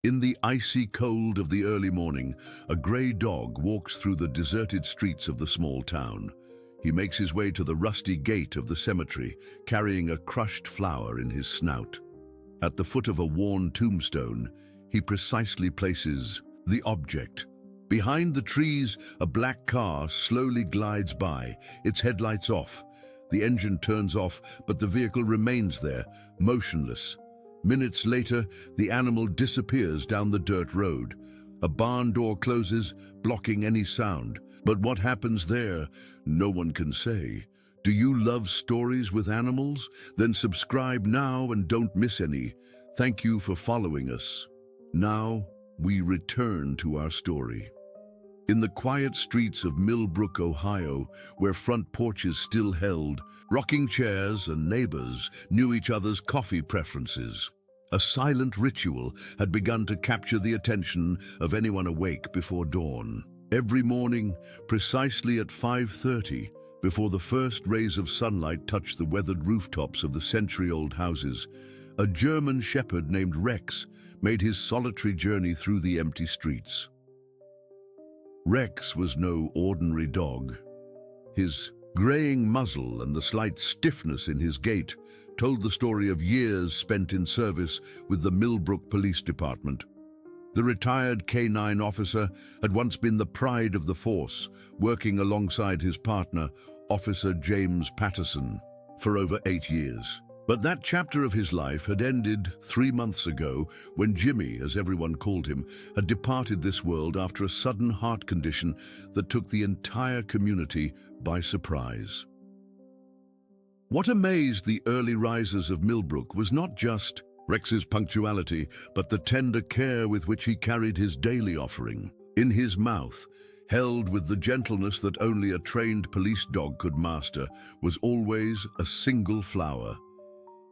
In the icy cold of the early morning, a grey dog walks through the deserted streets of the small town. He makes his way to the rusty gate of the cemetery, carrying a crushed flower in his snout. At the foot of a worn tombstone, he precisely places the object. Behind the trees, a black car slowly glides by, its headlights off. The engine turns off, but the vehicle remains there, motionless. Minutes later, the animal disappears down the dirt road. A barn door closes, blocking any sound. But what happens there, no one can say. Do you love stories with animals? Then subscribe now and don't miss any. Thank you for following us. Now, we return to our story. In the quiet streets of Millbrook, Ohio, where front porches still held, rocking chairs and neighbors knew each other's coffee preferences. A silent ritual had begun to capture the attention of anyone awake before dawn. Every morning, precisely at 5:30, before the first rays of sunlight touched the weathered rooftops of the century-old houses, a German shepherd named Rex made his solitary journey through the empty streets. Rex was no ordinary dog. His graying muzzle and the slight stiffness in his gait told the story of years spent in service with the Millbrook Police Department. The retired K-9 officer had once been the pride of the force, working alongside his partner, Officer James Patterson, for over 8 years. But that chapter of his life had ended 3 months ago when Jimmy, as everyone called him, had departed this world after a sudden heart condition that took the entire community by surprise. What amazed the early risers of Millbrook was not just Rex's punctuality, but the tender care with which he carried his daily offering. In his mouth, held with the gentleness that only a trained police dog could master, was always a single flower.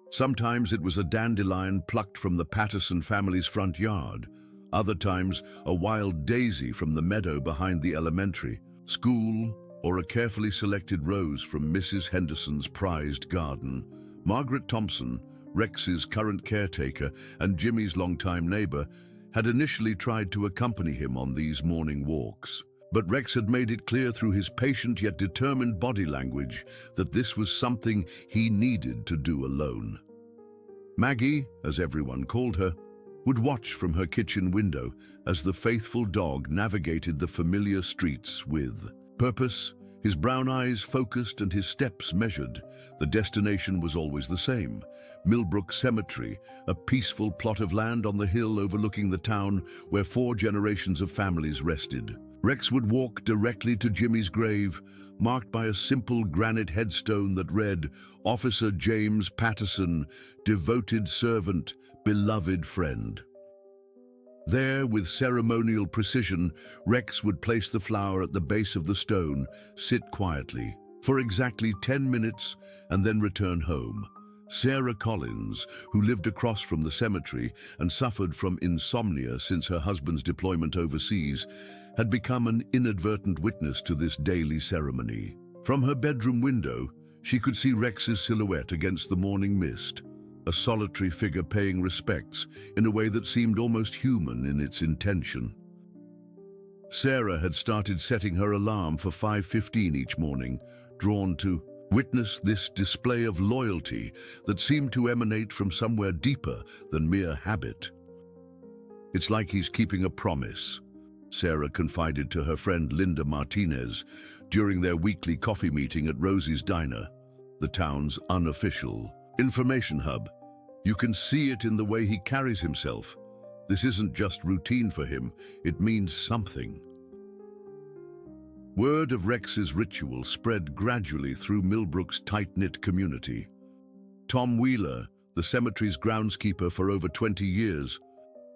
Sometimes it was a dandelion plucked from the Patterson family's front yard. Other times, a wild daisy from the meadow behind the elementary school, or a carefully selected rose from Mrs. Henderson's prized garden. Margaret Thompson, Rex's current caretaker and Jimmy's longtime neighbor, had initially tried to accompany him on these morning walks. But Rex had made it clear through his patient yet determined body language that this was something he needed to do alone. Maggie, as everyone called her, would watch from her kitchen window as the faithful dog navigated the familiar streets with purpose, his brown eyes focused and his steps measured. The destination was always the same: Millbrook Cemetery, a peaceful plot of land on the hill overlooking the town where 4 generations of families rested. Rex would walk directly to Jimmy's grave, marked by a simple granite headstone that read, "Officer James Patterson, devoted servant, beloved friend." There, with ceremonial precision, Rex would place the flower at the base of the stone, sit quietly for exactly 10 minutes, and then return home. Sarah Collins, who lived across from the cemetery and suffered from insomnia since her husband's deployment overseas, had become an inadvertent witness to this daily ceremony. From her bedroom window, she could see Rex's silhouette against the morning mist, a solitary figure paying respects in a way that seemed almost human in its intention. Sarah had started setting her alarm for 5:15 each morning, drawn to witness this display of loyalty that seemed to emanate from somewhere deeper than mere habit. "It's like he's keeping a promise," Sarah confided to her friend Linda Martinez during their weekly coffee meeting at Rosie's Diner, the town's unofficial information hub. "You can see it in the way he carries himself. This isn't just routine for him, it means something." Word of Rex's ritual spread gradually through Millbrook's tight-knit community. Tom Wheeler, the cemetery's groundskeeper for over 20 years,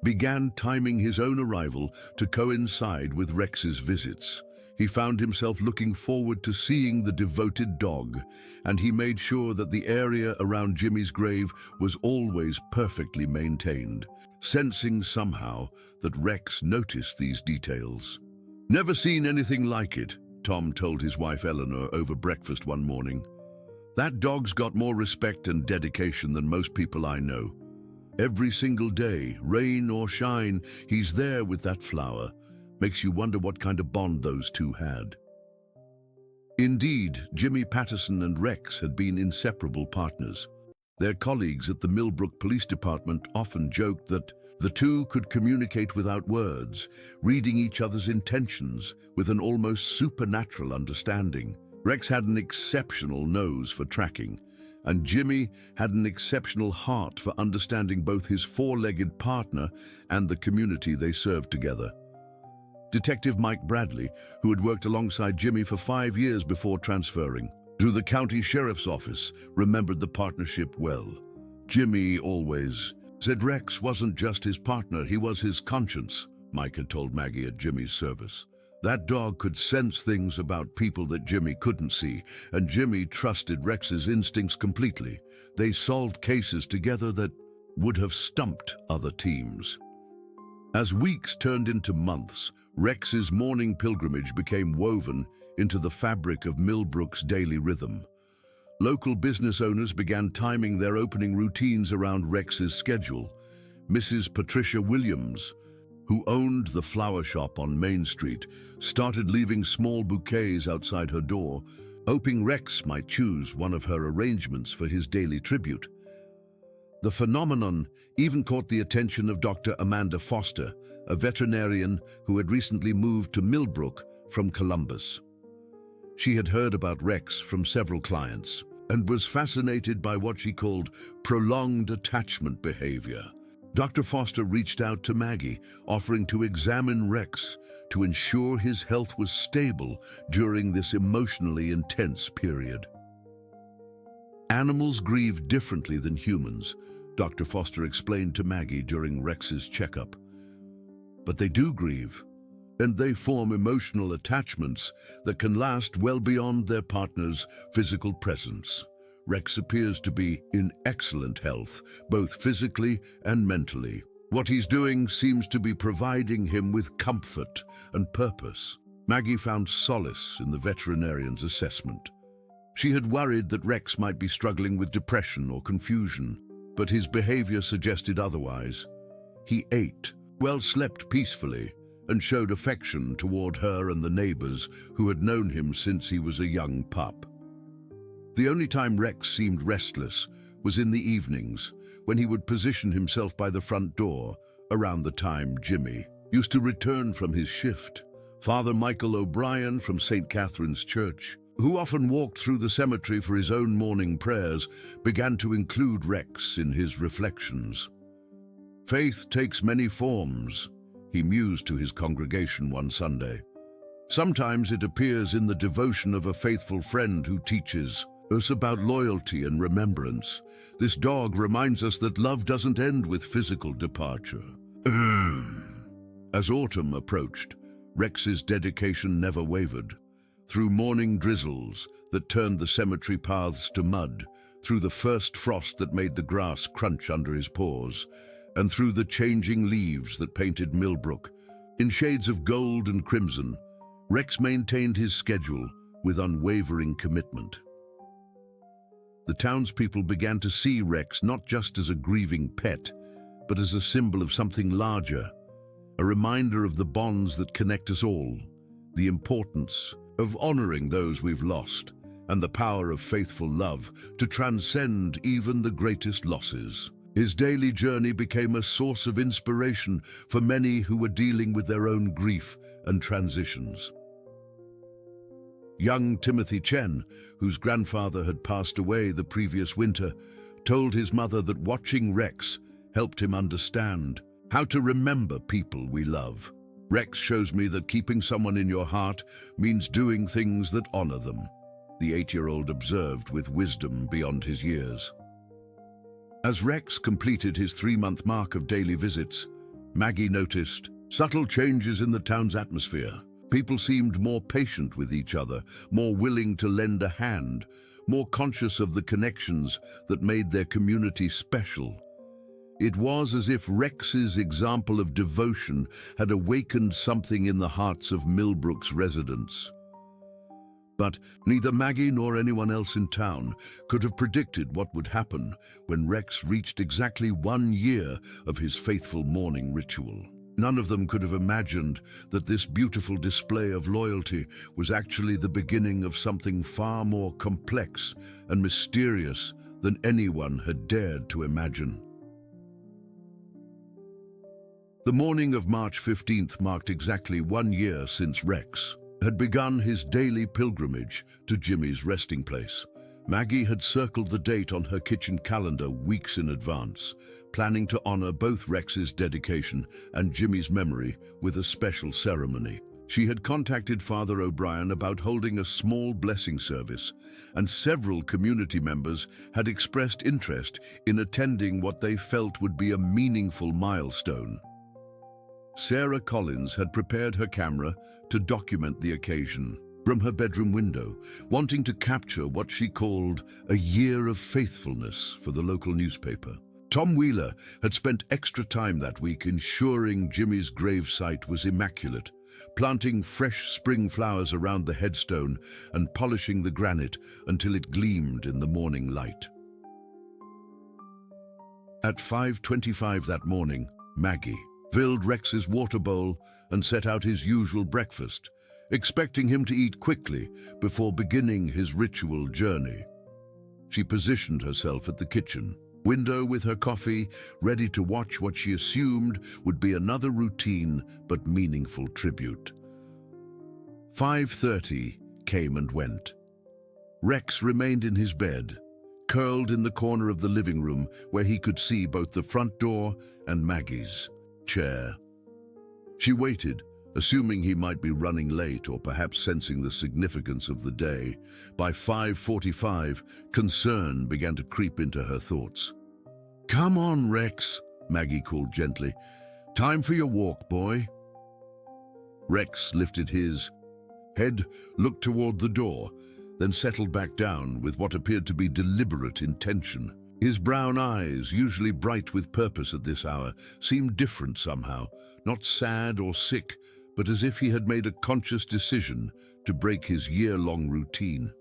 began timing his own arrival to coincide with Rex's visits. He found himself looking forward to seeing the devoted dog, and he made sure that the area around Jimmy's grave was always perfectly maintained, sensing somehow that Rex noticed these details. "Never seen anything like it," Tom told his wife Eleanor over breakfast one morning. "That dog's got more respect and dedication than most people I know. Every single day, rain or shine, he's there with that flower. Makes you wonder what kind of bond those two had. Indeed, Jimmy Patterson and Rex had been inseparable partners. Their colleagues at the Millbrook Police Department often joked that the two could communicate without words, reading each other's intentions with an almost supernatural understanding. Rex had an exceptional nose for tracking, and Jimmy had an exceptional heart for understanding both his four-legged partner and the community they served together. Detective Mike Bradley, who had worked alongside Jimmy for 5 years before transferring to the county sheriff's office, remembered the partnership well. Jimmy always said Rex wasn't just his partner, he was his conscience, Mike had told Maggie at Jimmy's service. That dog could sense things about people that Jimmy couldn't see, and Jimmy trusted Rex's instincts completely. They solved cases together that would have stumped other teams. As weeks turned into months, Rex's morning pilgrimage became woven into the fabric of Millbrook's daily rhythm. Local business owners began timing their opening routines around Rex's schedule. Mrs. Patricia Williams, who owned the flower shop on Main Street, started leaving small bouquets outside her door, hoping Rex might choose one of her arrangements for his daily tribute. The phenomenon even caught the attention of Dr. Amanda Foster, a veterinarian who had recently moved to Millbrook from Columbus. She had heard about Rex from several clients and was fascinated by what she called prolonged attachment behavior. Dr. Foster reached out to Maggie, offering to examine Rex to ensure his health was stable during this emotionally intense period. Animals grieve differently than humans, Dr. Foster explained to Maggie during Rex's checkup. But they do grieve, and they form emotional attachments that can last well beyond their partner's physical presence. Rex appears to be in excellent health, both physically and mentally. What he's doing seems to be providing him with comfort and purpose. Maggie found solace in the veterinarian's assessment. She had worried that Rex might be struggling with depression or confusion, but his behavior suggested otherwise. He ate, slept peacefully, and showed affection toward her and the neighbors who had known him since he was a young pup. The only time Rex seemed restless was in the evenings, when he would position himself by the front door around the time Jimmy used to return from his shift. Father Michael O'Brien from St. Catherine's Church, who often walked through the cemetery for his own morning prayers, began to include Rex in his reflections. Faith takes many forms, he mused to his congregation one Sunday. Sometimes it appears in the devotion of a faithful friend who teaches us about loyalty and remembrance. This dog reminds us that love doesn't end with physical departure. As autumn approached, Rex's dedication never wavered. Through morning drizzles that turned the cemetery paths to mud, through the first frost that made the grass crunch under his paws, and through the changing leaves that painted Millbrook in shades of gold and crimson, Rex maintained his schedule with unwavering commitment. The townspeople began to see Rex not just as a grieving pet, but as a symbol of something larger, a reminder of the bonds that connect us all, the importance of honoring those we've lost, and the power of faithful love to transcend even the greatest losses. His daily journey became a source of inspiration for many who were dealing with their own grief and transitions. Young Timothy Chen, whose grandfather had passed away the previous winter, told his mother that watching Rex helped him understand how to remember people we love. Rex shows me that keeping someone in your heart means doing things that honor them, the 8-year-old observed with wisdom beyond his years. As Rex completed his 3-month mark of daily visits, Maggie noticed subtle changes in the town's atmosphere. People seemed more patient with each other, more willing to lend a hand, more conscious of the connections that made their community special. It was as if Rex's example of devotion had awakened something in the hearts of Millbrook's residents. But neither Maggie nor anyone else in town could have predicted what would happen when Rex reached exactly 1 year of his faithful morning ritual. None of them could have imagined that this beautiful display of loyalty was actually the beginning of something far more complex and mysterious than anyone had dared to imagine. The morning of March 15th marked exactly 1 year since Rex had begun his daily pilgrimage to Jimmy's resting place. Maggie had circled the date on her kitchen calendar weeks in advance, planning to honor both Rex's dedication and Jimmy's memory with a special ceremony. She had contacted Father O'Brien about holding a small blessing service, and several community members had expressed interest in attending what they felt would be a meaningful milestone. Sarah Collins had prepared her camera to document the occasion from her bedroom window, wanting to capture what she called a year of faithfulness for the local newspaper. Tom Wheeler had spent extra time that week ensuring Jimmy's gravesite was immaculate, planting fresh spring flowers around the headstone and polishing the granite until it gleamed in the morning light. At 5:25 that morning, Maggie filled Rex's water bowl and set out his usual breakfast, expecting him to eat quickly before beginning his ritual journey. She positioned herself at the kitchen window with her coffee, ready to watch what she assumed would be another routine but meaningful tribute. 5:30 came and went. Rex remained in his bed, curled in the corner of the living room where he could see both the front door and Maggie's chair. She waited, assuming he might be running late or perhaps sensing the significance of the day. By 5:45, concern began to creep into her thoughts. "Come on, Rex," Maggie called gently. "Time for your walk, boy." Rex lifted his head, looked toward the door, then settled back down with what appeared to be deliberate intention. His brown eyes, usually bright with purpose at this hour, seemed different somehow, not sad or sick, but as if he had made a conscious decision to break his year-long routine.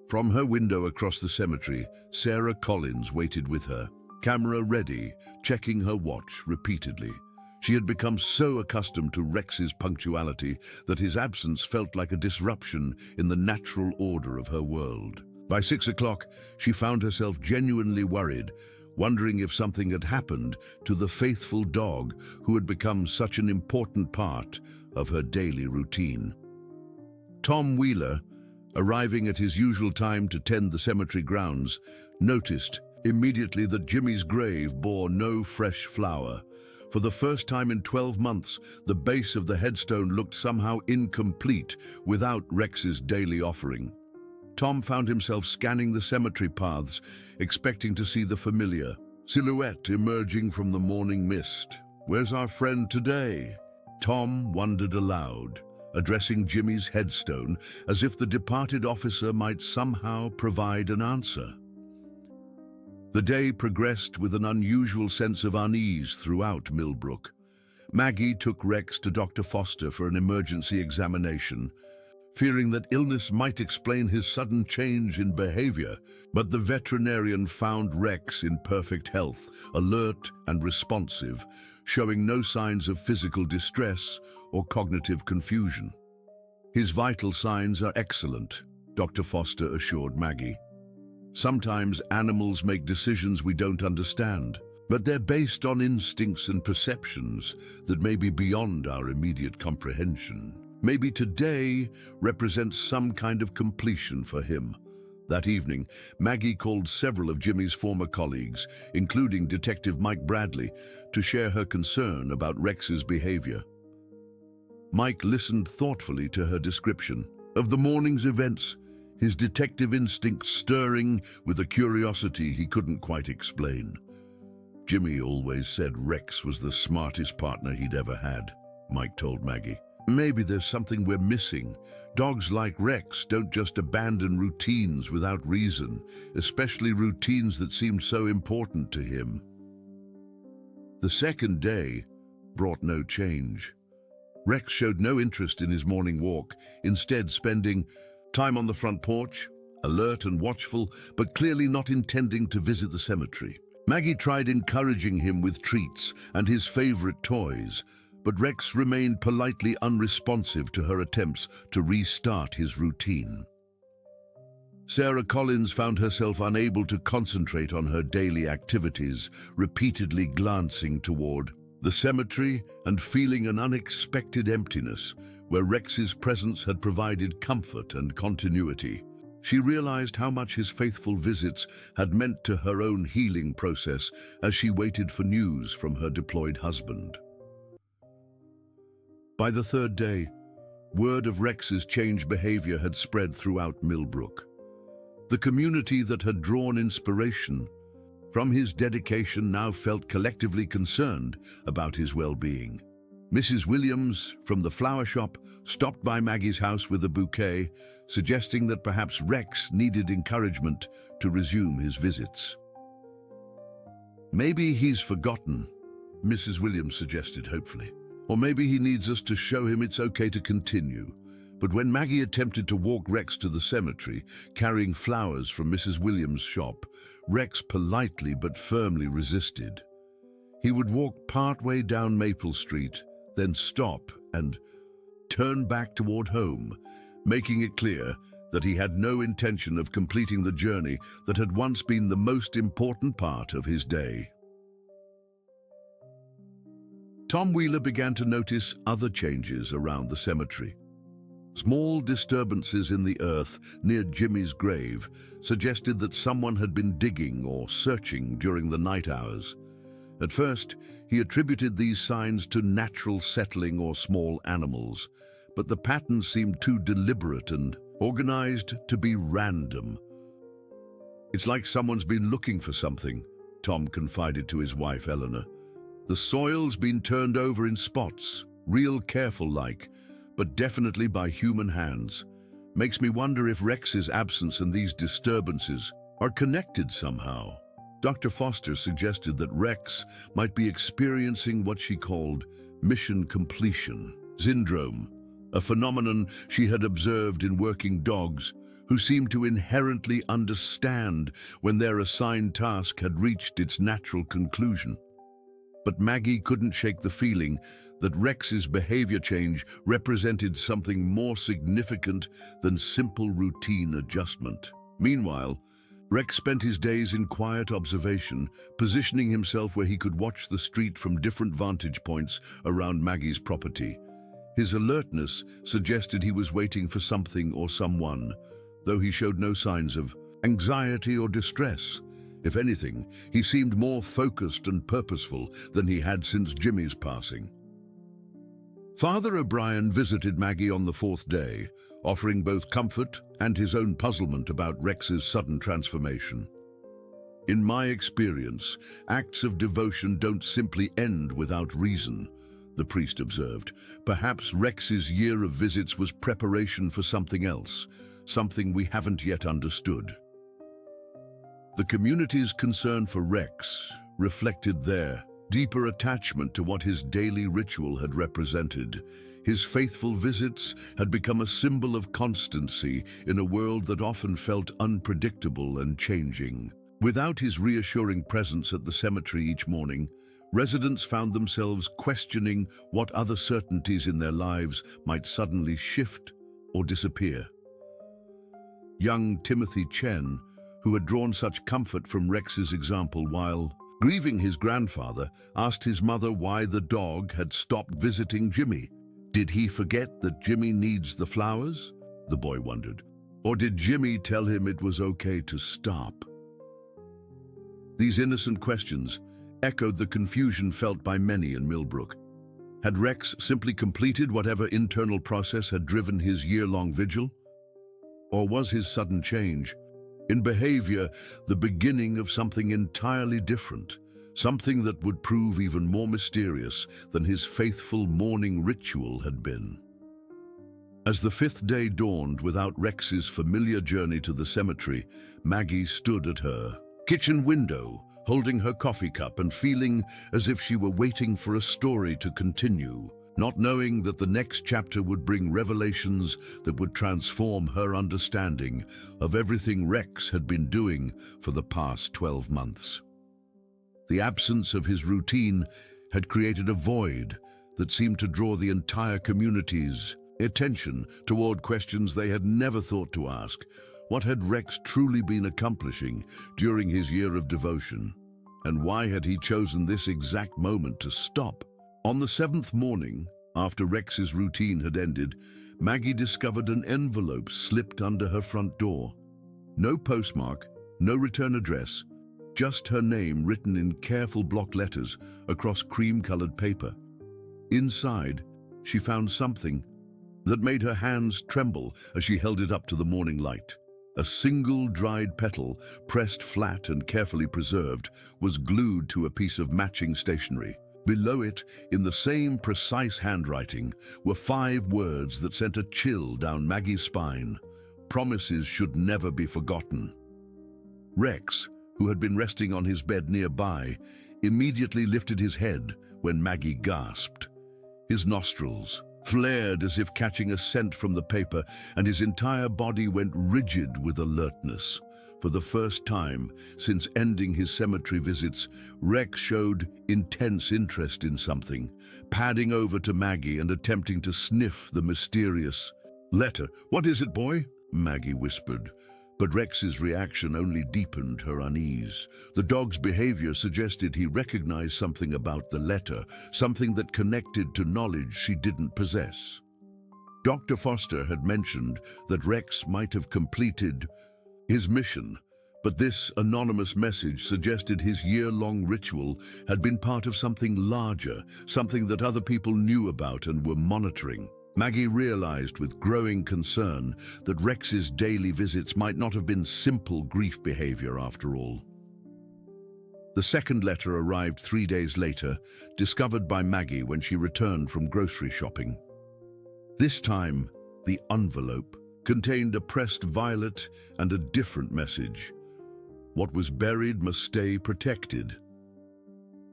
From her window across the cemetery, Sarah Collins waited with her, camera ready, checking her watch repeatedly. She had become so accustomed to Rex's punctuality that his absence felt like a disruption in the natural order of her world. By 6 o'clock, she found herself genuinely worried, wondering if something had happened to the faithful dog who had become such an important part of her daily routine. Tom Wheeler, arriving at his usual time to tend the cemetery grounds, noticed immediately that Jimmy's grave bore no fresh flower. For the first time in 12 months, the base of the headstone looked somehow incomplete without Rex's daily offering. Tom found himself scanning the cemetery paths, expecting to see the familiar silhouette emerging from the morning mist. "Where's our friend today?" Tom wondered aloud, addressing Jimmy's headstone as if the departed officer might somehow provide an answer. The day progressed with an unusual sense of unease throughout Millbrook. Maggie took Rex to Dr. Foster for an emergency examination, fearing that illness might explain his sudden change in behavior, but the veterinarian found Rex in perfect health, alert and responsive, showing no signs of physical distress or cognitive confusion. "His vital signs are excellent," Dr. Foster assured Maggie. "Sometimes animals make decisions we don't understand, but they're based on instincts and perceptions that may be beyond our immediate comprehension. Maybe today represents some kind of completion for him." That evening, Maggie called several of Jimmy's former colleagues, including Detective Mike Bradley, to share her concern about Rex's behavior. Mike listened thoughtfully to her description of the morning's events, his detective instinct stirring with a curiosity he couldn't quite explain. "Jimmy always said Rex was the smartest partner he'd ever had," Mike told Maggie. "Maybe there's something we're missing. Dogs like Rex don't just abandon routines without reason, especially routines that seemed so important to him." The second day brought no change. Rex showed no interest in his morning walk, instead spending time on the front porch, alert and watchful, but clearly not intending to visit the cemetery. Maggie tried encouraging him with treats and his favorite toys, but Rex remained politely unresponsive to her attempts to restart his routine. Sarah Collins found herself unable to concentrate on her daily activities, repeatedly glancing toward the cemetery and feeling an unexpected emptiness where Rex's presence had provided comfort and continuity. She realized how much his faithful visits had meant to her own healing process as she waited for news from her deployed husband. By the third day, word of Rex's changed behavior had spread throughout Millbrook. The community that had drawn inspiration from his dedication now felt collectively concerned about his well-being. Mrs. Williams, from the flower shop, stopped by Maggie's house with a bouquet, suggesting that perhaps Rex needed encouragement to resume his visits. "Maybe he's forgotten," Mrs. Williams suggested hopefully. "Or maybe he needs us to show him it's okay to continue." But when Maggie attempted to walk Rex to the cemetery, carrying flowers from Mrs. Williams' shop, Rex politely but firmly resisted. He would walk partway down Maple Street, then stop and turn back toward home, making it clear that he had no intention of completing the journey that had once been the most important part of his day. Tom Wheeler began to notice other changes around the cemetery. Small disturbances in the earth near Jimmy's grave suggested that someone had been digging or searching during the night hours. At first, he attributed these signs to natural settling or small animals, but the patterns seemed too deliberate and organized to be random. "It's like someone's been looking for something," Tom confided to his wife Eleanor. "The soil's been turned over in spots, real careful-like, but definitely by human hands. Makes me wonder if Rex's absence and these disturbances are connected somehow." Dr. Foster suggested that Rex might be experiencing what she called mission completion syndrome, a phenomenon she had observed in working dogs who seemed to inherently understand when their assigned task had reached its natural conclusion. But Maggie couldn't shake the feeling that Rex's behavior change represented something more significant than simple routine adjustment. Meanwhile, Rex spent his days in quiet observation, positioning himself where he could watch the street from different vantage points around Maggie's property. His alertness suggested he was waiting for something or someone, though he showed no signs of anxiety or distress. If anything, he seemed more focused and purposeful than he had since Jimmy's passing. Father O'Brien visited Maggie on the fourth day, offering both comfort and his own puzzlement about Rex's sudden transformation. "In my experience, acts of devotion don't simply end without reason," the priest observed. "Perhaps Rex's year of visits was preparation for something else, something we haven't yet understood." The community's concern for Rex reflected their deeper attachment to what his daily ritual had represented. His faithful visits had become a symbol of constancy in a world that often felt unpredictable and changing. Without his reassuring presence at the cemetery each morning, residents found themselves questioning what other certainties in their lives might suddenly shift or disappear. Young Timothy Chen, who had drawn such comfort from Rex's example while grieving his grandfather, asked his mother why the dog had stopped visiting Jimmy. Did he forget that Jimmy needs the flowers? The boy wondered. Or did Jimmy tell him it was okay to stop? These innocent questions echoed the confusion felt by many in Millbrook. Had Rex simply completed whatever internal process had driven his year-long vigil? Or was his sudden change in behavior the beginning of something entirely different, something that would prove even more mysterious than his faithful morning ritual had been? As the fifth day dawned without Rex's familiar journey to the cemetery, Maggie stood at her kitchen window, holding her coffee cup and feeling as if she were waiting for a story to continue. not knowing that the next chapter would bring revelations that would transform her understanding of everything Rex had been doing for the past 12 months. The absence of his routine had created a void that seemed to draw the entire community's attention toward questions they had never thought to ask. What had Rex truly been accomplishing during his year of devotion? And why had he chosen this exact moment to stop? On the 7th morning, after Rex's routine had ended, Maggie discovered an envelope slipped under her front door. No postmark, no return address, just her name written in careful block letters across cream-colored paper. Inside, she found something that made her hands tremble as she held it up to the morning light. A single dried petal, pressed flat and carefully preserved, was glued to a piece of matching stationery. Below it, in the same precise handwriting, were 5 words that sent a chill down Maggie's spine. Promises should never be forgotten. Rex, who had been resting on his bed nearby, immediately lifted his head when Maggie gasped. His nostrils flared as if catching a scent from the paper, and his entire body went rigid with alertness. For the first time since ending his cemetery visits, Rex showed intense interest in something, padding over to Maggie and attempting to sniff the mysterious letter. "What is it, boy?" Maggie whispered. But Rex's reaction only deepened her unease. The dog's behavior suggested he recognized something about the letter, something that connected to knowledge she didn't possess. Dr. Foster had mentioned that Rex might have completed his mission, but this anonymous message suggested his year-long ritual had been part of something larger, something that other people knew about and were monitoring. Maggie realized with growing concern that Rex's daily visits might not have been simple grief behavior after all. The second letter arrived 3 days later, discovered by Maggie when she returned from grocery shopping. This time, the envelope contained a pressed violet and a different message. What was buried must stay protected.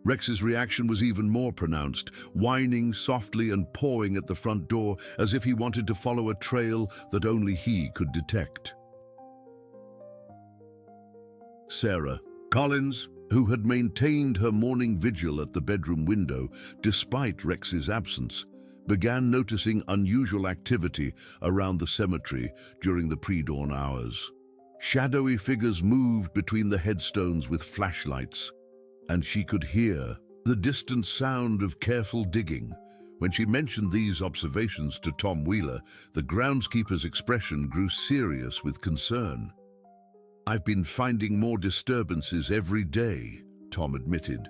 Rex's reaction was even more pronounced, whining softly and pawing at the front door as if he wanted to follow a trail that only he could detect. Sarah Collins, who had maintained her morning vigil at the bedroom window despite Rex's absence, began noticing unusual activity around the cemetery during the pre-dawn hours. Shadowy figures moved between the headstones with flashlights, and she could hear the distant sound of careful digging. When she mentioned these observations to Tom Wheeler, the groundskeeper's expression grew serious with concern. "I've been finding more disturbances every day," Tom admitted.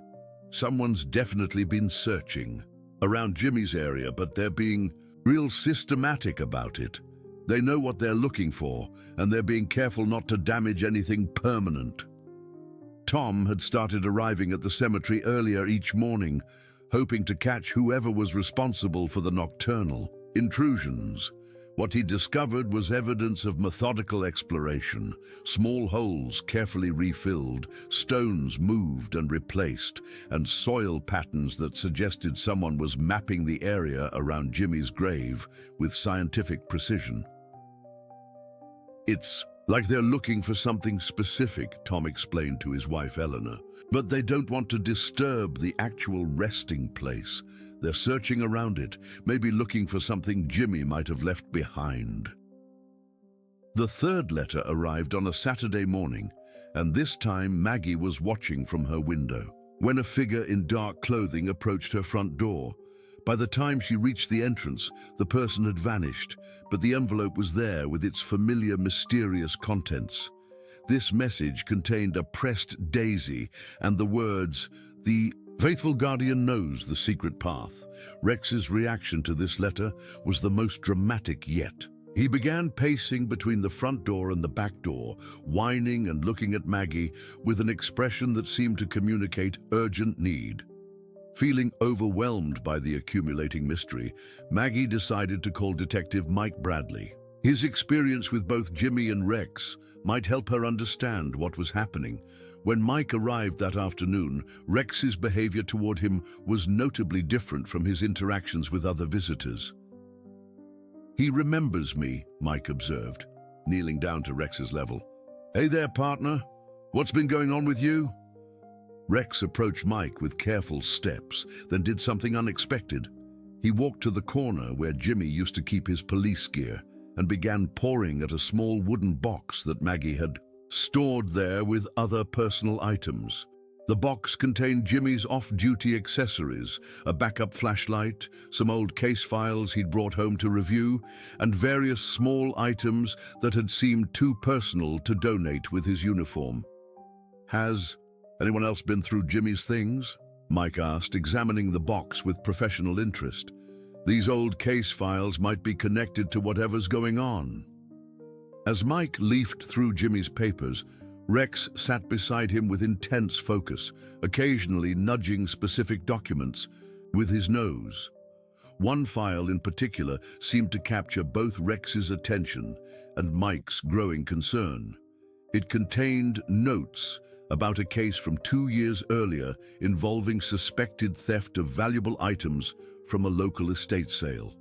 "Someone's definitely been searching around Jimmy's area, but they're being real systematic about it. They know what they're looking for, and they're being careful not to damage anything permanent." Tom had started arriving at the cemetery earlier each morning, hoping to catch whoever was responsible for the nocturnal intrusions. What he discovered was evidence of methodical exploration: small holes carefully refilled, stones moved and replaced, and soil patterns that suggested someone was mapping the area around Jimmy's grave with scientific precision. "It's like they're looking for something specific," Tom explained to his wife Eleanor. "But they don't want to disturb the actual resting place. They're searching around it, maybe looking for something Jimmy might have left behind." The third letter arrived on a Saturday morning, and this time Maggie was watching from her window when a figure in dark clothing approached her front door. By the time she reached the entrance, the person had vanished, but the envelope was there with its familiar, mysterious contents. This message contained a pressed daisy and the words, "The faithful guardian knows the secret path." Rex's reaction to this letter was the most dramatic yet. He began pacing between the front door and the back door, whining and looking at Maggie with an expression that seemed to communicate urgent need. Feeling overwhelmed by the accumulating mystery, Maggie decided to call Detective Mike Bradley. His experience with both Jimmy and Rex might help her understand what was happening. When Mike arrived that afternoon, Rex's behavior toward him was notably different from his interactions with other visitors. "He remembers me," Mike observed, kneeling down to Rex's level. "Hey there, partner. What's been going on with you?" Rex approached Mike with careful steps, then did something unexpected. He walked to the corner where Jimmy used to keep his police gear and began pawing at a small wooden box that Maggie had stored there with other personal items. The box contained Jimmy's off-duty accessories, a backup flashlight, some old case files he'd brought home to review, and various small items that had seemed too personal to donate with his uniform. "Has anyone else been through Jimmy's things?" Mike asked, examining the box with professional interest. "These old case files might be connected to whatever's going on." As Mike leafed through Jimmy's papers, Rex sat beside him with intense focus, occasionally nudging specific documents with his nose. One file in particular seemed to capture both Rex's attention and Mike's growing concern. It contained notes about a case from 2 years earlier involving suspected theft of valuable items from a local estate sale.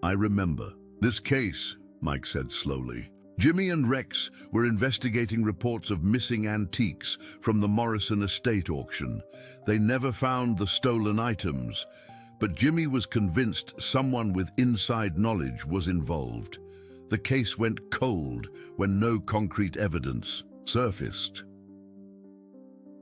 "I remember this case," Mike said slowly. "Jimmy and Rex were investigating reports of missing antiques from the Morrison estate auction. They never found the stolen items, but Jimmy was convinced someone with inside knowledge was involved. The case went cold when no concrete evidence surfaced."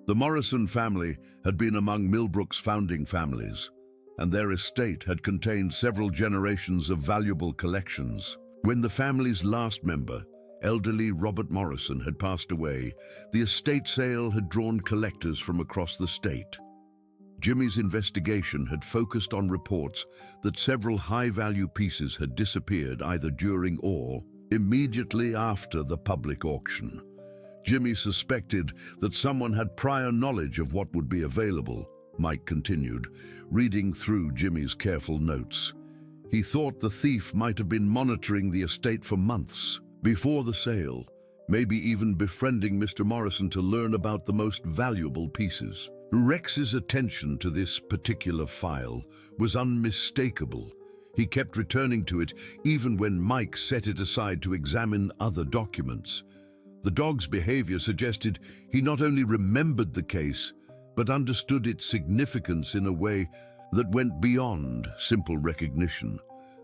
The Morrison family had been among Millbrook's founding families, and their estate had contained several generations of valuable collections. When the family's last member, elderly Robert Morrison, had passed away, the estate sale had drawn collectors from across the state. Jimmy's investigation had focused on reports that several high-value pieces had disappeared either during or immediately after the public auction. Jimmy suspected that someone had prior knowledge of what would be available, Mike continued, reading through Jimmy's careful notes. He thought the thief might have been monitoring the estate for months before the sale, maybe even befriending Mr. Morrison to learn about the most valuable pieces. Rex's attention to this particular file was unmistakable. He kept returning to it even when Mike set it aside to examine other documents. The dog's behavior suggested he not only remembered the case, but understood its significance in a way that went beyond simple recognition.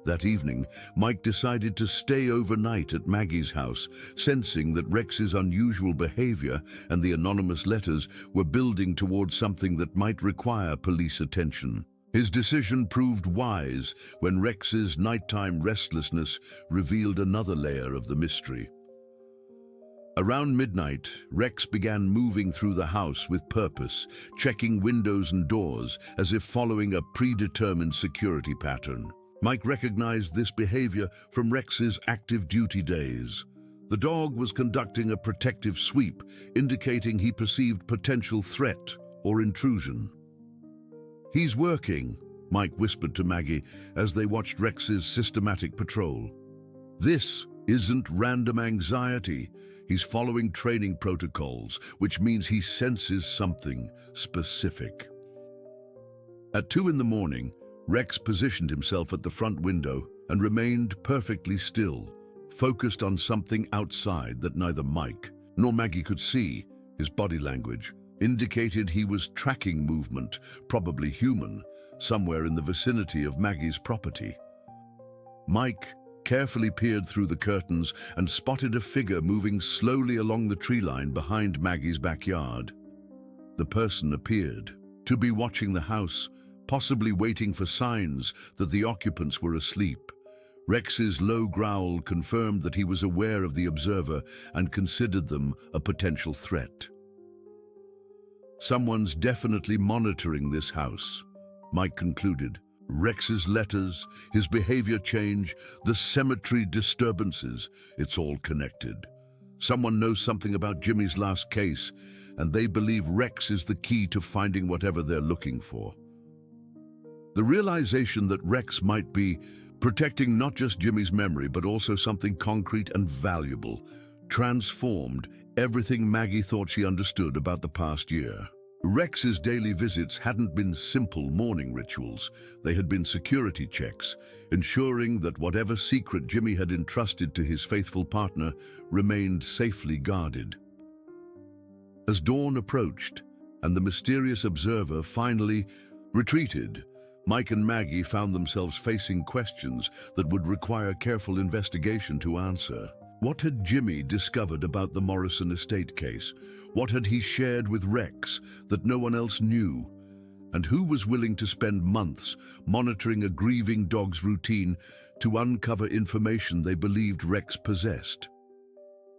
That evening, Mike decided to stay overnight at Maggie's house, sensing that Rex's unusual behavior and the anonymous letters were building towards something that might require police attention. His decision proved wise when Rex's nighttime restlessness revealed another layer of the mystery. Around midnight, Rex began moving through the house with purpose, checking windows and doors as if following a predetermined security pattern. Mike recognized this behavior from Rex's active duty days. The dog was conducting a protective sweep, indicating he perceived potential threat or intrusion. "He's working," Mike whispered to Maggie as they watched Rex's systematic patrol. "This isn't random anxiety. He's following training protocols, which means he senses something specific." At 2 in the morning, Rex positioned himself at the front window and remained perfectly still, focused on something outside that neither Mike nor Maggie could see. His body language indicated he was tracking movement, probably human, somewhere in the vicinity of Maggie's property. Mike carefully peered through the curtains and spotted a figure moving slowly along the tree line behind Maggie's backyard. The person appeared to be watching the house, possibly waiting for signs that the occupants were asleep. Rex's low growl confirmed that he was aware of the observer and considered them a potential threat. "Someone's definitely monitoring this house," Mike concluded. Rex's letters, his behavior change, the cemetery disturbances, it's all connected. Someone knows something about Jimmy's last case, and they believe Rex is the key to finding whatever they're looking for. The realization that Rex might be protecting not just Jimmy's memory, but also something concrete and valuable, transformed everything Maggie thought she understood about the past year. Rex's daily visits hadn't been simple morning rituals. They had been security checks, ensuring that whatever secret Jimmy had entrusted to his faithful partner remained safely guarded. As dawn approached, and the mysterious observer finally retreated, Mike and Maggie found themselves facing questions that would require careful investigation to answer. What had Jimmy discovered about the Morrison estate case? What had he shared with Rex that no one else knew? And who was willing to spend months monitoring a grieving dog's routine to uncover information they believed Rex possessed?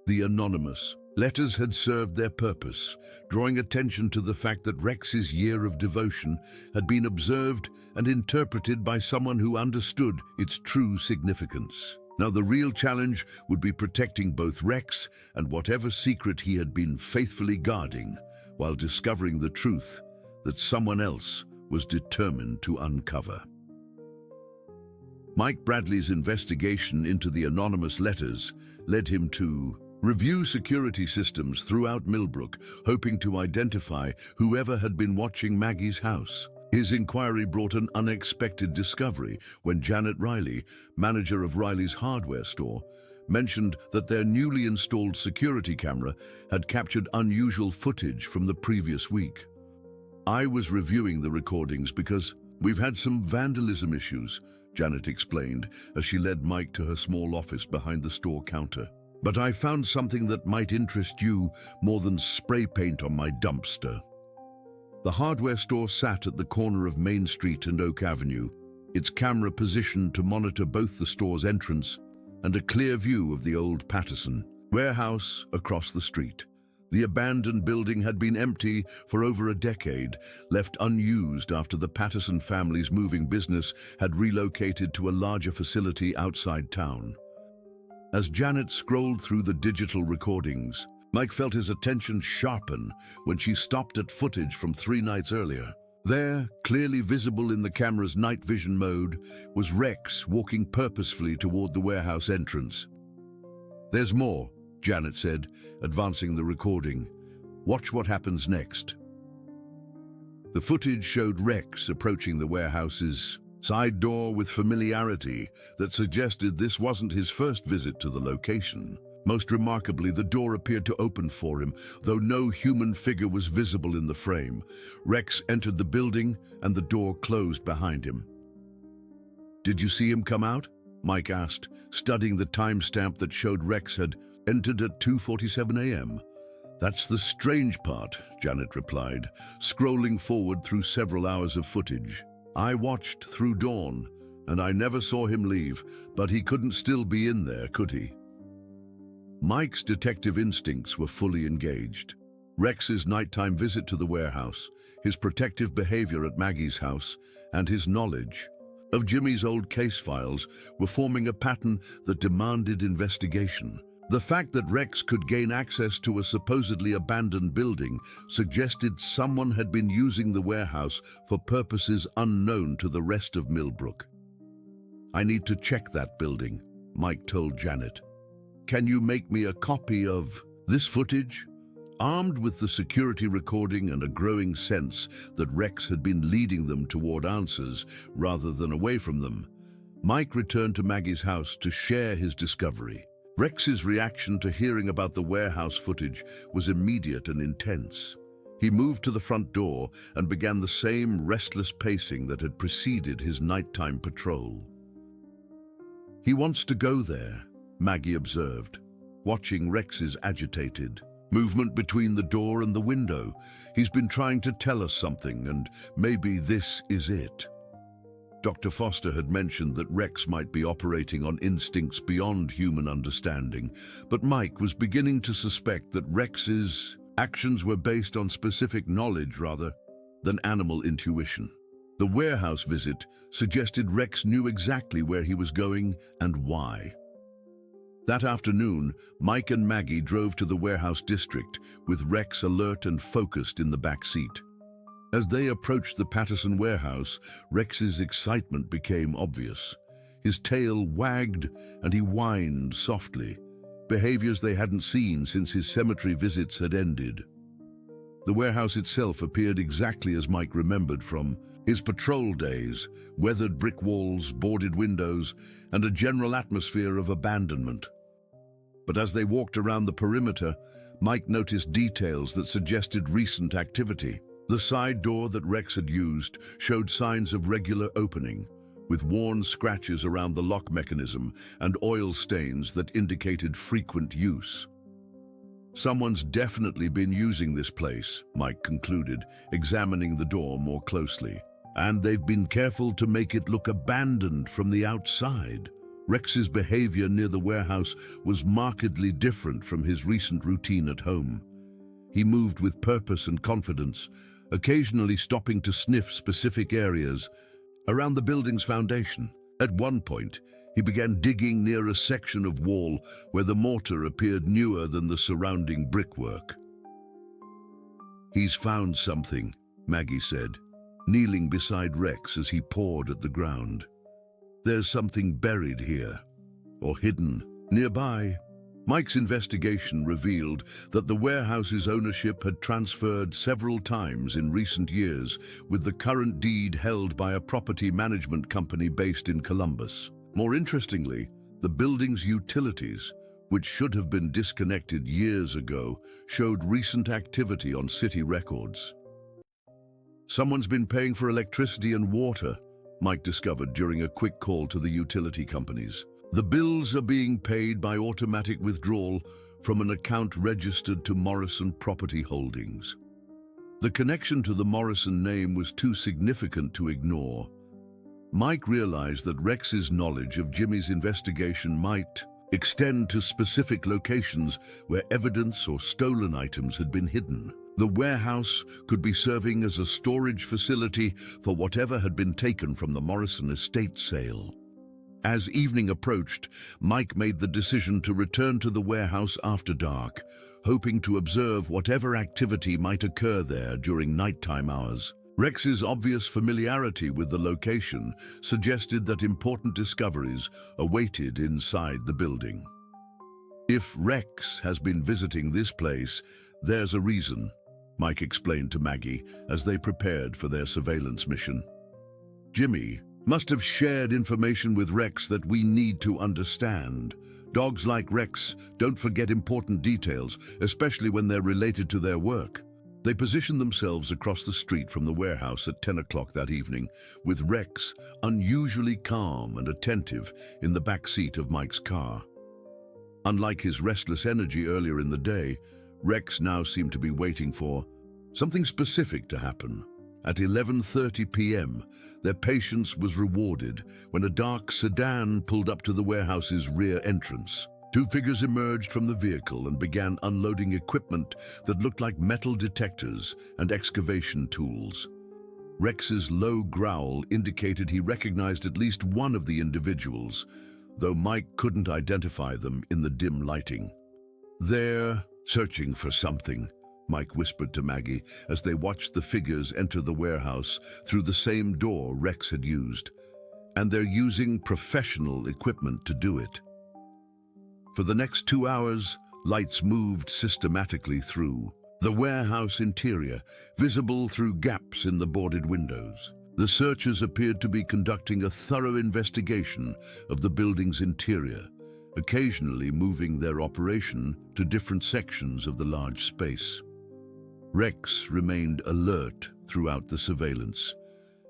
The anonymous letters had served their purpose, drawing attention to the fact that Rex's year of devotion had been observed and interpreted by someone who understood its true significance. Now the real challenge would be protecting both Rex and whatever secret he had been faithfully guarding, while discovering the truth that someone else was determined to uncover. Mike Bradley's investigation into the anonymous letters led him to review security systems throughout Millbrook, hoping to identify whoever had been watching Maggie's house. His inquiry brought an unexpected discovery when Janet Riley, manager of Riley's hardware store, mentioned that their newly installed security camera had captured unusual footage from the previous week. "I was reviewing the recordings because we've had some vandalism issues," Janet explained as she led Mike to her small office behind the store counter. "But I found something that might interest you more than spray paint on my dumpster." The hardware store sat at the corner of Main Street and Oak Avenue, its camera positioned to monitor both the store's entrance and a clear view of the old Patterson warehouse across the street. The abandoned building had been empty for over a decade, left unused after the Patterson family's moving business had relocated to a larger facility outside town. As Janet scrolled through the digital recordings, Mike felt his attention sharpen when she stopped at footage from 3 nights earlier. There, clearly visible in the camera's night vision mode, was Rex walking purposefully toward the warehouse entrance. "There's more," Janet said, advancing the recording. "Watch what happens next." The footage showed Rex approaching the warehouse's side door with familiarity that suggested this wasn't his first visit to the location. Most remarkably, the door appeared to open for him, though no human figure was visible in the frame. Rex entered the building and the door closed behind him. "Did you see him come out?" Mike asked, studying the timestamp that showed Rex had entered at 2:47 a.m. "That's the strange part," Janet replied, scrolling forward through several hours of footage. "I watched through dawn, and I never saw him leave, but he couldn't still be in there, could he?" Mike's detective instincts were fully engaged. Rex's nighttime visit to the warehouse, his protective behavior at Maggie's house, and his knowledge of Jimmy's old case files were forming a pattern that demanded investigation. The fact that Rex could gain access to a supposedly abandoned building suggested someone had been using the warehouse for purposes unknown to the rest of Millbrook. "I need to check that building," Mike told Janet. "Can you make me a copy of this footage?" Armed with the security recording and a growing sense that Rex had been leading them toward answers rather than away from them, Mike returned to Maggie's house to share his discovery. Rex's reaction to hearing about the warehouse footage was immediate and intense. He moved to the front door and began the same restless pacing that had preceded his nighttime patrol. "He wants to go there," Maggie observed, watching Rex's agitated movement between the door and the window. "He's been trying to tell us something, and maybe this is it." Dr. Foster had mentioned that Rex might be operating on instincts beyond human understanding, but Mike was beginning to suspect that Rex's actions were based on specific knowledge rather than animal intuition. The warehouse visit suggested Rex knew exactly where he was going and why. That afternoon, Mike and Maggie drove to the warehouse district, with Rex alert and focused in the back seat. As they approached the Patterson warehouse, Rex's excitement became obvious. His tail wagged and he whined softly, behaviors they hadn't seen since his cemetery visits had ended. The warehouse itself appeared exactly as Mike remembered from his patrol days: weathered brick walls, boarded windows, and a general atmosphere of abandonment. But as they walked around the perimeter, Mike noticed details that suggested recent activity. The side door that Rex had used showed signs of regular opening, with worn scratches around the lock mechanism and oil stains that indicated frequent use. Someone's definitely been using this place, Mike concluded, examining the door more closely. And they've been careful to make it look abandoned from the outside. Rex's behavior near the warehouse was markedly different from his recent routine at home. He moved with purpose and confidence, occasionally stopping to sniff specific areas around the building's foundation. At one point, he began digging near a section of wall where the mortar appeared newer than the surrounding brickwork. "He's found something," Maggie said, kneeling beside Rex as he pawed at the ground. "There's something buried here, or hidden nearby." Mike's investigation revealed that the warehouse's ownership had transferred several times in recent years, with the current deed held by a property management company based in Columbus. More interestingly, the building's utilities, which should have been disconnected years ago, showed recent activity on city records. "Someone's been paying for electricity and water," Mike discovered during a quick call to the utility companies. "The bills are being paid by automatic withdrawal from an account registered to Morrison Property Holdings." The connection to the Morrison name was too significant to ignore. Mike realized that Rex's knowledge of Jimmy's investigation might extend to specific locations where evidence or stolen items had been hidden. The warehouse could be serving as a storage facility for whatever had been taken from the Morrison estate sale. As evening approached, Mike made the decision to return to the warehouse after dark, hoping to observe whatever activity might occur there during nighttime hours. Rex's obvious familiarity with the location suggested that important discoveries awaited inside the building. "If Rex has been visiting this place, there's a reason," Mike explained to Maggie as they prepared for their surveillance mission. "Jimmy must have shared information with Rex that we need to understand. Dogs like Rex don't forget important details, especially when they're related to their work." They positioned themselves across the street from the warehouse at 10 o'clock that evening, with Rex unusually calm and attentive in the back seat of Mike's car. Unlike his restless energy earlier in the day, Rex now seemed to be waiting for something specific to happen. At 11:30 p.m., their patience was rewarded when a dark sedan pulled up to the warehouse's rear entrance. Two figures emerged from the vehicle and began unloading equipment that looked like metal detectors and excavation tools. Rex's low growl indicated he recognized at least one of the individuals, though Mike couldn't identify them in the dim lighting. "They're searching for something," Mike whispered to Maggie as they watched the figures enter the warehouse through the same door Rex had used. "And they're using professional equipment to do it." For the next 2 hours, lights moved systematically through the warehouse interior, visible through gaps in the boarded windows. The searchers appeared to be conducting a thorough investigation of the building's interior, occasionally moving their operation to different sections of the large space. Rex remained alert throughout the surveillance,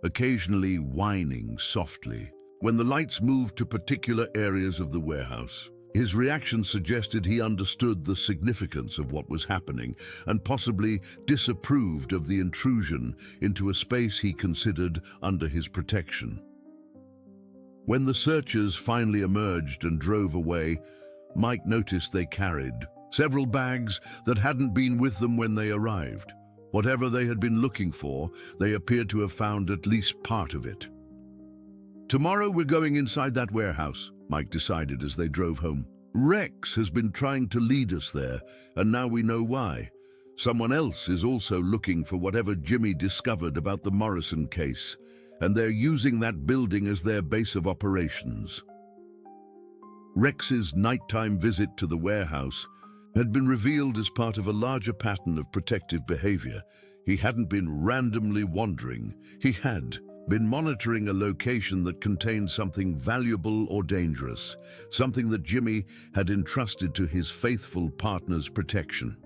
occasionally whining softly. When the lights moved to particular areas of the warehouse, his reaction suggested he understood the significance of what was happening and possibly disapproved of the intrusion into a space he considered under his protection. When the searchers finally emerged and drove away, Mike noticed they carried several bags that hadn't been with them when they arrived. Whatever they had been looking for, they appeared to have found at least part of it. "Tomorrow we're going inside that warehouse," Mike decided as they drove home. "Rex has been trying to lead us there, and now we know why. Someone else is also looking for whatever Jimmy discovered about the Morrison case, and they're using that building as their base of operations." Rex's nighttime visit to the warehouse had been revealed as part of a larger pattern of protective behavior. He hadn't been randomly wandering. He had been monitoring a location that contained something valuable or dangerous, something that Jimmy had entrusted to his faithful partner's protection.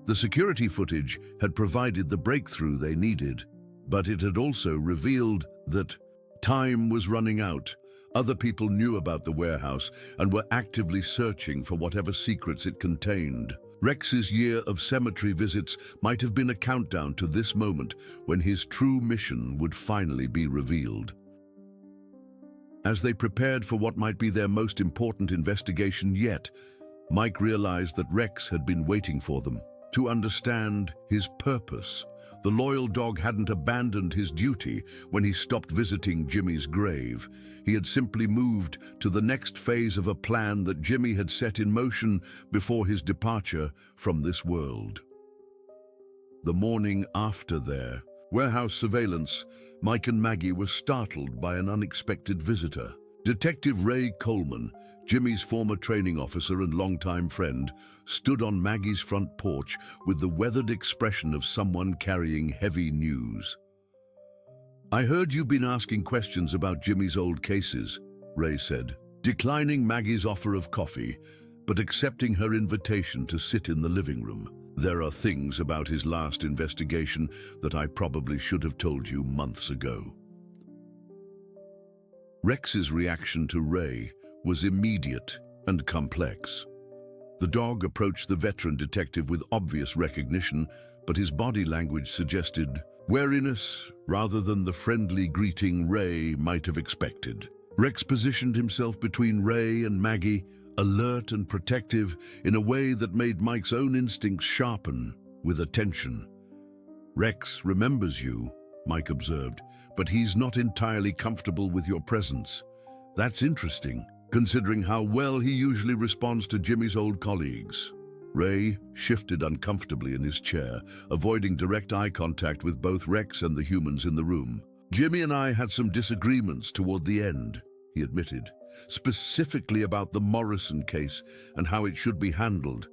The security footage had provided the breakthrough they needed, but it had also revealed that time was running out. Other people knew about the warehouse and were actively searching for whatever secrets it contained. Rex's year of cemetery visits might have been a countdown to this moment when his true mission would finally be revealed. As they prepared for what might be their most important investigation yet, Mike realized that Rex had been waiting for them. To understand his purpose, the loyal dog hadn't abandoned his duty when he stopped visiting Jimmy's grave. He had simply moved to the next phase of a plan that Jimmy had set in motion before his departure from this world. The morning after their warehouse surveillance, Mike and Maggie were startled by an unexpected visitor. Detective Ray Coleman, Jimmy's former training officer and longtime friend, stood on Maggie's front porch with the weathered expression of someone carrying heavy news. "I heard you've been asking questions about Jimmy's old cases," Ray said, declining Maggie's offer of coffee, but accepting her invitation to sit in the living room. "There are things about his last investigation that I probably should have told you months ago." Rex's reaction to Ray was immediate and complex. The dog approached the veteran detective with obvious recognition, but his body language suggested wariness rather than the friendly greeting Ray might have expected. Rex positioned himself between Ray and Maggie, alert and protective, in a way that made Mike's own instincts sharpen with attention. "Rex remembers you," Mike observed, "but he's not entirely comfortable with your presence. That's interesting, considering how well he usually responds to Jimmy's old colleagues." Ray shifted uncomfortably in his chair, avoiding direct eye contact with both Rex and the humans in the room. "Jimmy and I had some disagreements toward the end," he admitted, "specifically about the Morrison case and how it should be handled.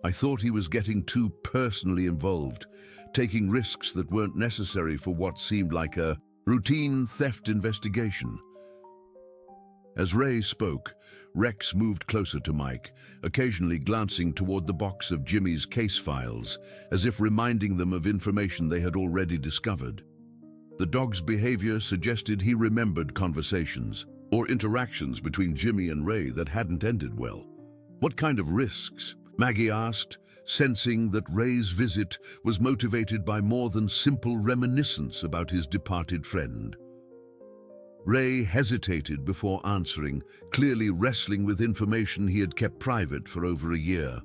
I thought he was getting too personally involved, taking risks that weren't necessary for what seemed like a routine theft investigation." As Ray spoke, Rex moved closer to Mike, occasionally glancing toward the box of Jimmy's case files, as if reminding them of information they had already discovered. The dog's behavior suggested he remembered conversations or interactions between Jimmy and Ray that hadn't ended well. "What kind of risks?" Maggie asked, sensing that Ray's visit was motivated by more than simple reminiscence about his departed friend. Ray hesitated before answering, clearly wrestling with information he had kept private for over a year.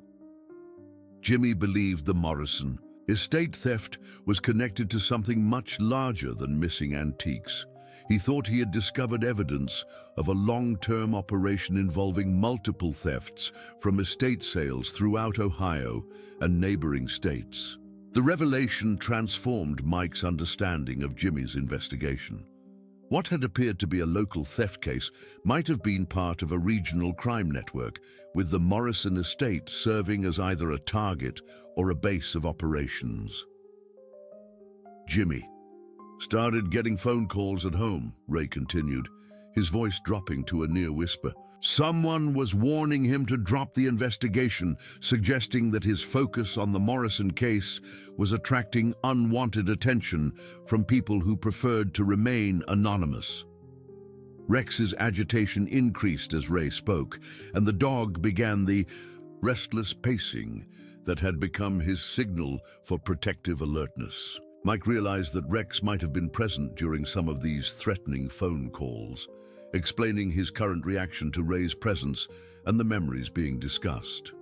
Jimmy believed the Morrison estate theft was connected to something much larger than missing antiques. He thought he had discovered evidence of a long-term operation involving multiple thefts from estate sales throughout Ohio and neighboring states. The revelation transformed Mike's understanding of Jimmy's investigation. What had appeared to be a local theft case might have been part of a regional crime network, with the Morrison estate serving as either a target or a base of operations. "Jimmy started getting phone calls at home," Ray continued, his voice dropping to a near whisper. "Someone was warning him to drop the investigation, suggesting that his focus on the Morrison case was attracting unwanted attention from people who preferred to remain anonymous." Rex's agitation increased as Ray spoke, and the dog began the restless pacing that had become his signal for protective alertness. Mike realized that Rex might have been present during some of these threatening phone calls, explaining his current reaction to Ray's presence and the memories being discussed.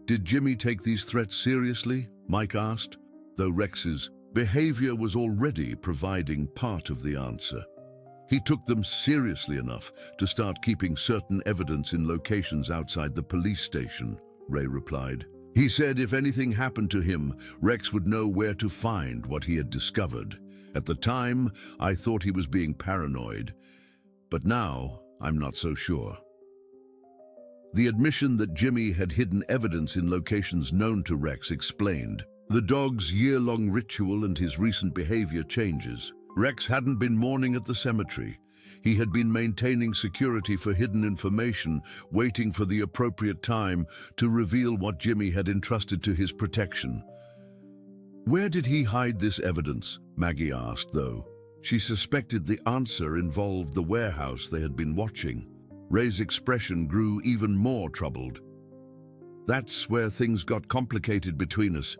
"Did Jimmy take these threats seriously?" Mike asked, though Rex's behavior was already providing part of the answer. "He took them seriously enough to start keeping certain evidence in locations outside the police station," Ray replied. "He said if anything happened to him, Rex would know where to find what he had discovered. At the time, I thought he was being paranoid, but now I'm not so sure." The admission that Jimmy had hidden evidence in locations known to Rex explained the dog's year-long ritual and his recent behavior changes. Rex hadn't been mourning at the cemetery. He had been maintaining security for hidden information, waiting for the appropriate time to reveal what Jimmy had entrusted to his protection. Where did he hide this evidence? Maggie asked, though. She suspected the answer involved the warehouse they had been watching. Ray's expression grew even more troubled. That's where things got complicated between us.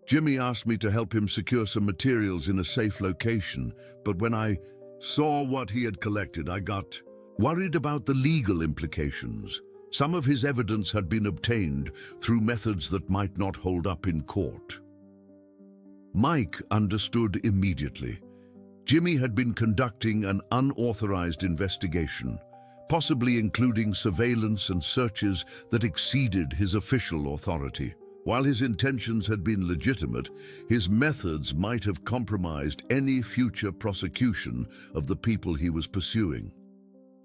Jimmy asked me to help him secure some materials in a safe location, but when I saw what he had collected, I got worried about the legal implications. Some of his evidence had been obtained through methods that might not hold up in court. Mike understood immediately. Jimmy had been conducting an unauthorized investigation, possibly including surveillance and searches that exceeded his official authority. While his intentions had been legitimate, his methods might have compromised any future prosecution of the people he was pursuing.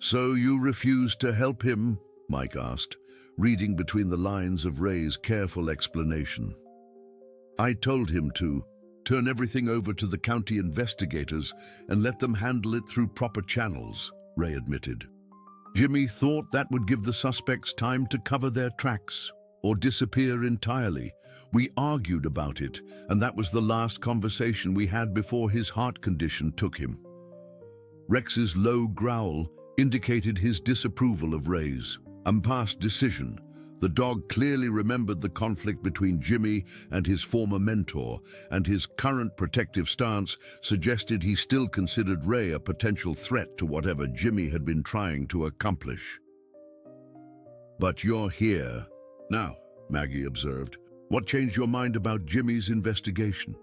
"So you refused to help him?" Mike asked, reading between the lines of Ray's careful explanation. "I told him to turn everything over to the county investigators and let them handle it through proper channels," Ray admitted. Jimmy thought that would give the suspects time to cover their tracks or disappear entirely. We argued about it, and that was the last conversation we had before his heart condition took him. Rex's low growl indicated his disapproval of Ray's past decision. The dog clearly remembered the conflict between Jimmy and his former mentor, and his current protective stance suggested he still considered Ray a potential threat to whatever Jimmy had been trying to accomplish. "But you're here now," Maggie observed. "What changed your mind about Jimmy's investigation?"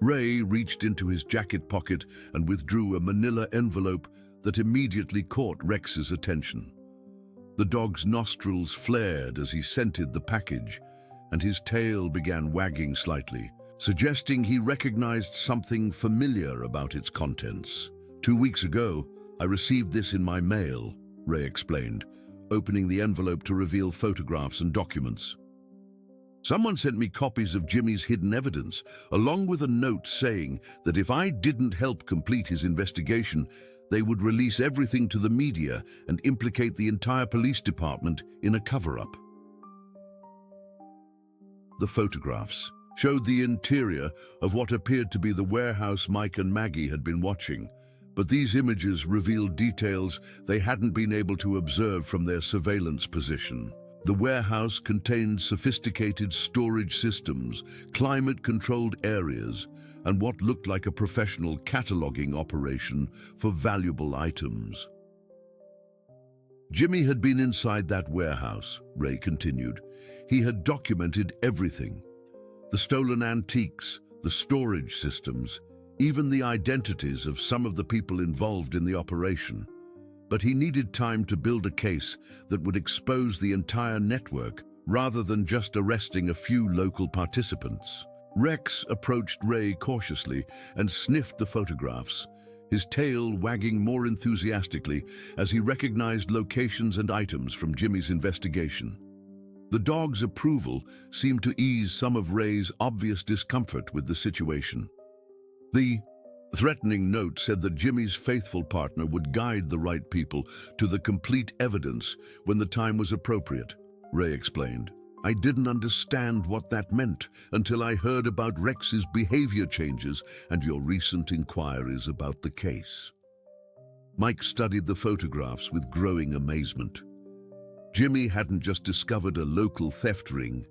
Ray reached into his jacket pocket and withdrew a manila envelope that immediately caught Rex's attention. The dog's nostrils flared as he scented the package, and his tail began wagging slightly, suggesting he recognized something familiar about its contents. "2 weeks ago, I received this in my mail," Ray explained, opening the envelope to reveal photographs and documents. "Someone sent me copies of Jimmy's hidden evidence, along with a note saying that if I didn't help complete his investigation, they would release everything to the media and implicate the entire police department in a cover-up." The photographs showed the interior of what appeared to be the warehouse Mike and Maggie had been watching, but these images revealed details they hadn't been able to observe from their surveillance position. The warehouse contained sophisticated storage systems, climate-controlled areas, and what looked like a professional cataloging operation for valuable items. Jimmy had been inside that warehouse, Ray continued. He had documented everything: the stolen antiques, the storage systems, even the identities of some of the people involved in the operation. But he needed time to build a case that would expose the entire network rather than just arresting a few local participants. Rex approached Ray cautiously and sniffed the photographs, his tail wagging more enthusiastically as he recognized locations and items from Jimmy's investigation. The dog's approval seemed to ease some of Ray's obvious discomfort with the situation. The threatening note said that Jimmy's faithful partner would guide the right people to the complete evidence when the time was appropriate, Ray explained. "I didn't understand what that meant until I heard about Rex's behavior changes and your recent inquiries about the case." Mike studied the photographs with growing amazement. Jimmy hadn't just discovered a local theft ring,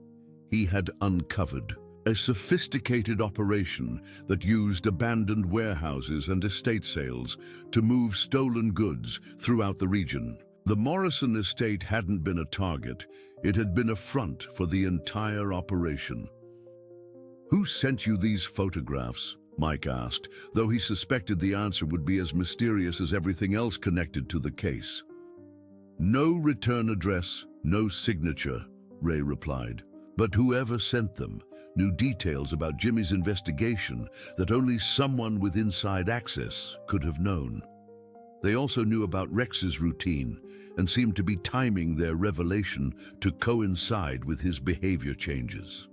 he had uncovered a sophisticated operation that used abandoned warehouses and estate sales to move stolen goods throughout the region. The Morrison estate hadn't been a target, it had been a front for the entire operation. "Who sent you these photographs?" Mike asked, though he suspected the answer would be as mysterious as everything else connected to the case. "No return address, no signature," Ray replied. "But whoever sent them knew details about Jimmy's investigation that only someone with inside access could have known." They also knew about Rex's routine and seemed to be timing their revelation to coincide with his behavior changes.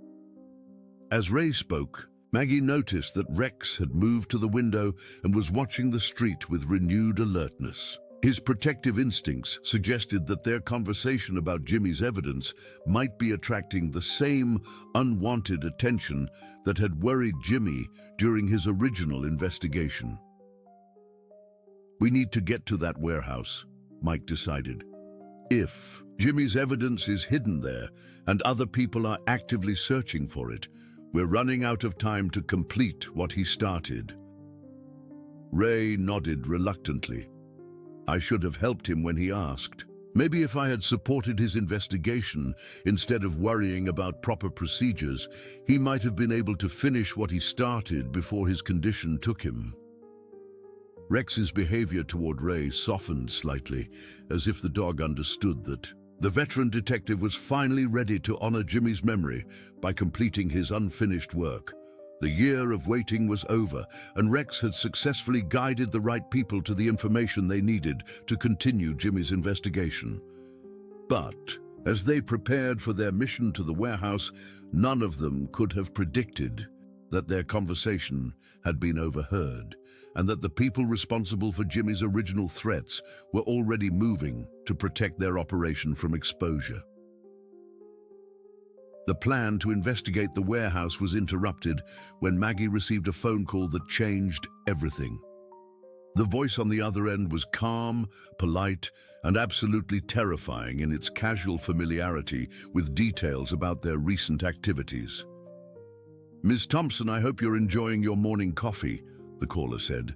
As Ray spoke, Maggie noticed that Rex had moved to the window and was watching the street with renewed alertness. His protective instincts suggested that their conversation about Jimmy's evidence might be attracting the same unwanted attention that had worried Jimmy during his original investigation. "We need to get to that warehouse," Mike decided. "If Jimmy's evidence is hidden there and other people are actively searching for it, we're running out of time to complete what he started." Ray nodded reluctantly. "I should have helped him when he asked. Maybe if I had supported his investigation instead of worrying about proper procedures, he might have been able to finish what he started before his condition took him." Rex's behavior toward Ray softened slightly, as if the dog understood that the veteran detective was finally ready to honor Jimmy's memory by completing his unfinished work. The year of waiting was over, and Rex had successfully guided the right people to the information they needed to continue Jimmy's investigation. But as they prepared for their mission to the warehouse, none of them could have predicted that their conversation had been overheard, and that the people responsible for Jimmy's original threats were already moving to protect their operation from exposure. The plan to investigate the warehouse was interrupted when Maggie received a phone call that changed everything. The voice on the other end was calm, polite, and absolutely terrifying in its casual familiarity with details about their recent activities. "Ms. Thompson, I hope you're enjoying your morning coffee," the caller said.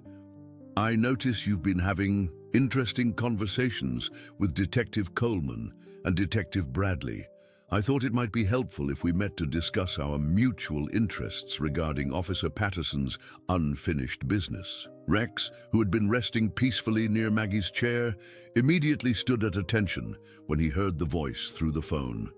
"I notice you've been having interesting conversations with Detective Coleman and Detective Bradley. I thought it might be helpful if we met to discuss our mutual interests regarding Officer Patterson's unfinished business." Rex, who had been resting peacefully near Maggie's chair, immediately stood at attention when he heard the voice through the phone.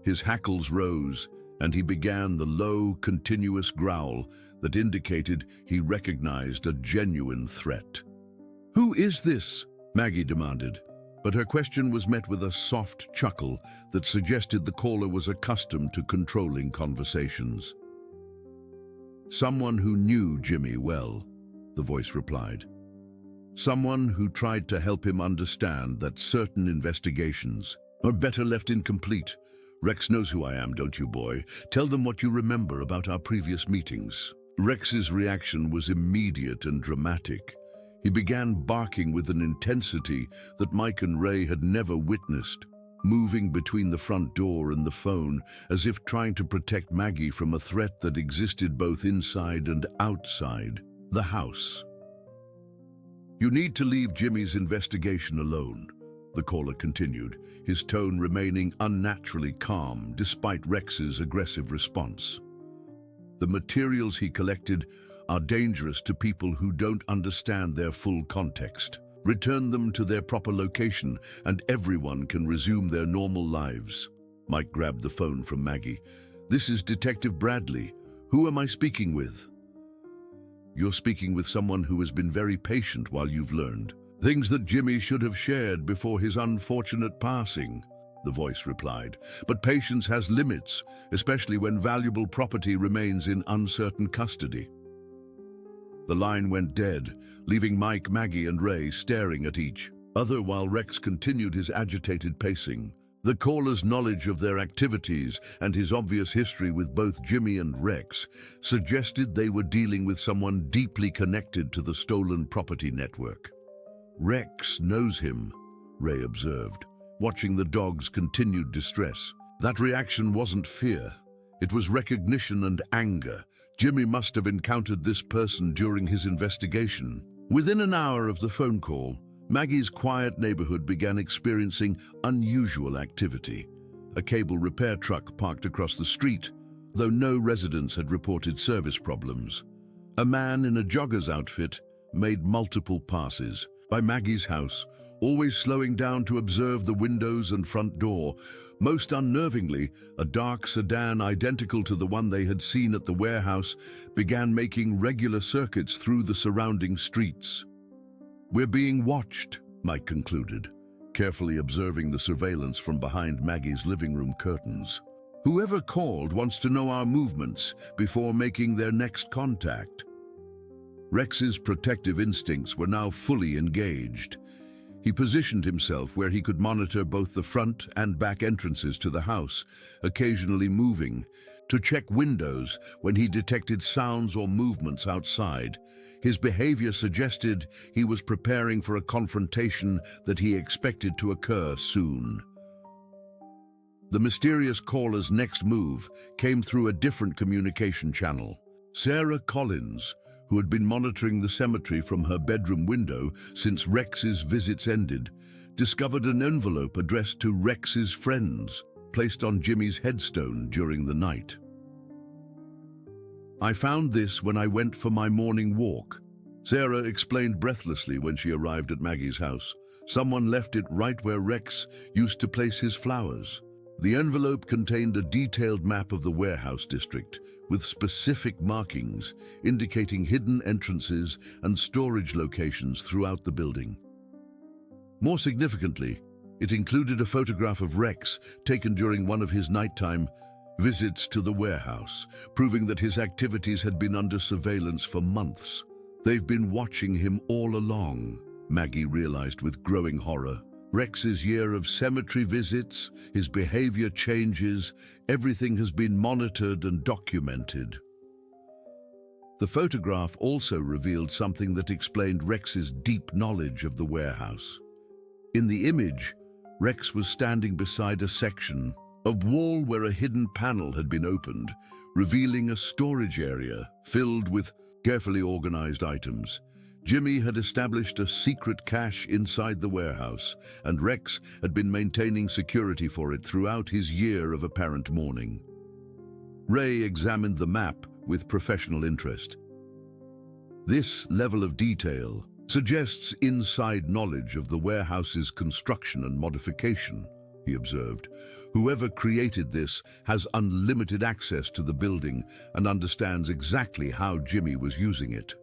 His hackles rose, and he began the low, continuous growl that indicated he recognized a genuine threat. "Who is this?" Maggie demanded, but her question was met with a soft chuckle that suggested the caller was accustomed to controlling conversations. "Someone who knew Jimmy well," the voice replied. "Someone who tried to help him understand that certain investigations are better left incomplete. Rex knows who I am, don't you, boy? Tell them what you remember about our previous meetings." Rex's reaction was immediate and dramatic. He began barking with an intensity that Mike and Ray had never witnessed, moving between the front door and the phone as if trying to protect Maggie from a threat that existed both inside and outside the house. "You need to leave Jimmy's investigation alone," the caller continued, his tone remaining unnaturally calm despite Rex's aggressive response. "The materials he collected are dangerous to people who don't understand their full context. Return them to their proper location and everyone can resume their normal lives." Mike grabbed the phone from Maggie. "This is Detective Bradley. Who am I speaking with?" "You're speaking with someone who has been very patient while you've learned things that Jimmy should have shared before his unfortunate passing," the voice replied. "But patience has limits, especially when valuable property remains in uncertain custody." The line went dead, leaving Mike, Maggie, and Ray staring at each other while Rex continued his agitated pacing. The caller's knowledge of their activities and his obvious history with both Jimmy and Rex suggested they were dealing with someone deeply connected to the stolen property network. "Rex knows him," Ray observed, watching the dog's continued distress. That reaction wasn't fear. It was recognition and anger. Jimmy must have encountered this person during his investigation. Within an hour of the phone call, Maggie's quiet neighborhood began experiencing unusual activity. A cable repair truck parked across the street, though no residents had reported service problems. A man in a jogger's outfit made multiple passes by Maggie's house, always slowing down to observe the windows and front door. Most unnervingly, a dark sedan identical to the one they had seen at the warehouse began making regular circuits through the surrounding streets. "We're being watched," Mike concluded, carefully observing the surveillance from behind Maggie's living room curtains. "Whoever called wants to know our movements before making their next contact." Rex's protective instincts were now fully engaged. He positioned himself where he could monitor both the front and back entrances to the house, occasionally moving, to check windows when he detected sounds or movements outside. His behavior suggested he was preparing for a confrontation that he expected to occur soon. The mysterious caller's next move came through a different communication channel. Sarah Collins, who had been monitoring the cemetery from her bedroom window since Rex's visits ended, discovered an envelope addressed to Rex's friends, placed on Jimmy's headstone during the night. "I found this when I went for my morning walk," Sarah explained breathlessly when she arrived at Maggie's house. "Someone left it right where Rex used to place his flowers." The envelope contained a detailed map of the warehouse district, with specific markings indicating hidden entrances and storage locations throughout the building. More significantly, it included a photograph of Rex taken during one of his nighttime visits to the warehouse, proving that his activities had been under surveillance for months. "They've been watching him all along," Maggie realized with growing horror. Rex's year of cemetery visits, his behavior changes, everything has been monitored and documented. The photograph also revealed something that explained Rex's deep knowledge of the warehouse. In the image, Rex was standing beside a section of wall where a hidden panel had been opened, revealing a storage area filled with carefully organized items. Jimmy had established a secret cache inside the warehouse, and Rex had been maintaining security for it throughout his year of apparent mourning. Ray examined the map with professional interest. "This level of detail suggests inside knowledge of the warehouse's construction and modification," he observed. "Whoever created this has unlimited access to the building and understands exactly how Jimmy was using it."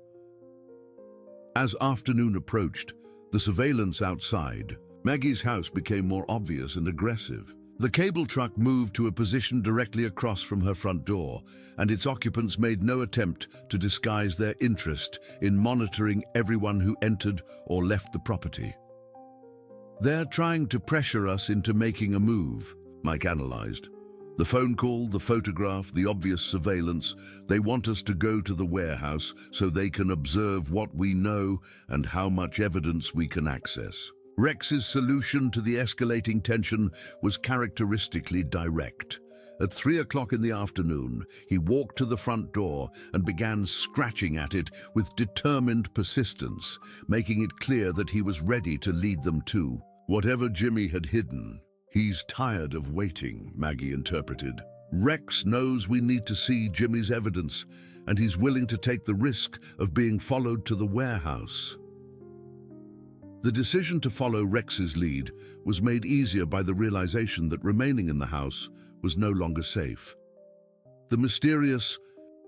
As afternoon approached, the surveillance outside Maggie's house became more obvious and aggressive. The cable truck moved to a position directly across from her front door, and its occupants made no attempt to disguise their interest in monitoring everyone who entered or left the property. "They're trying to pressure us into making a move," Mike analyzed. "The phone call, the photograph, the obvious surveillance. They want us to go to the warehouse so they can observe what we know and how much evidence we can access." Rex's solution to the escalating tension was characteristically direct. At 3 o'clock in the afternoon, he walked to the front door and began scratching at it with determined persistence, making it clear that he was ready to lead them to whatever Jimmy had hidden. "He's tired of waiting," Maggie interpreted. "Rex knows we need to see Jimmy's evidence, and he's willing to take the risk of being followed to the warehouse." The decision to follow Rex's lead was made easier by the realization that remaining in the house was no longer safe. The mysterious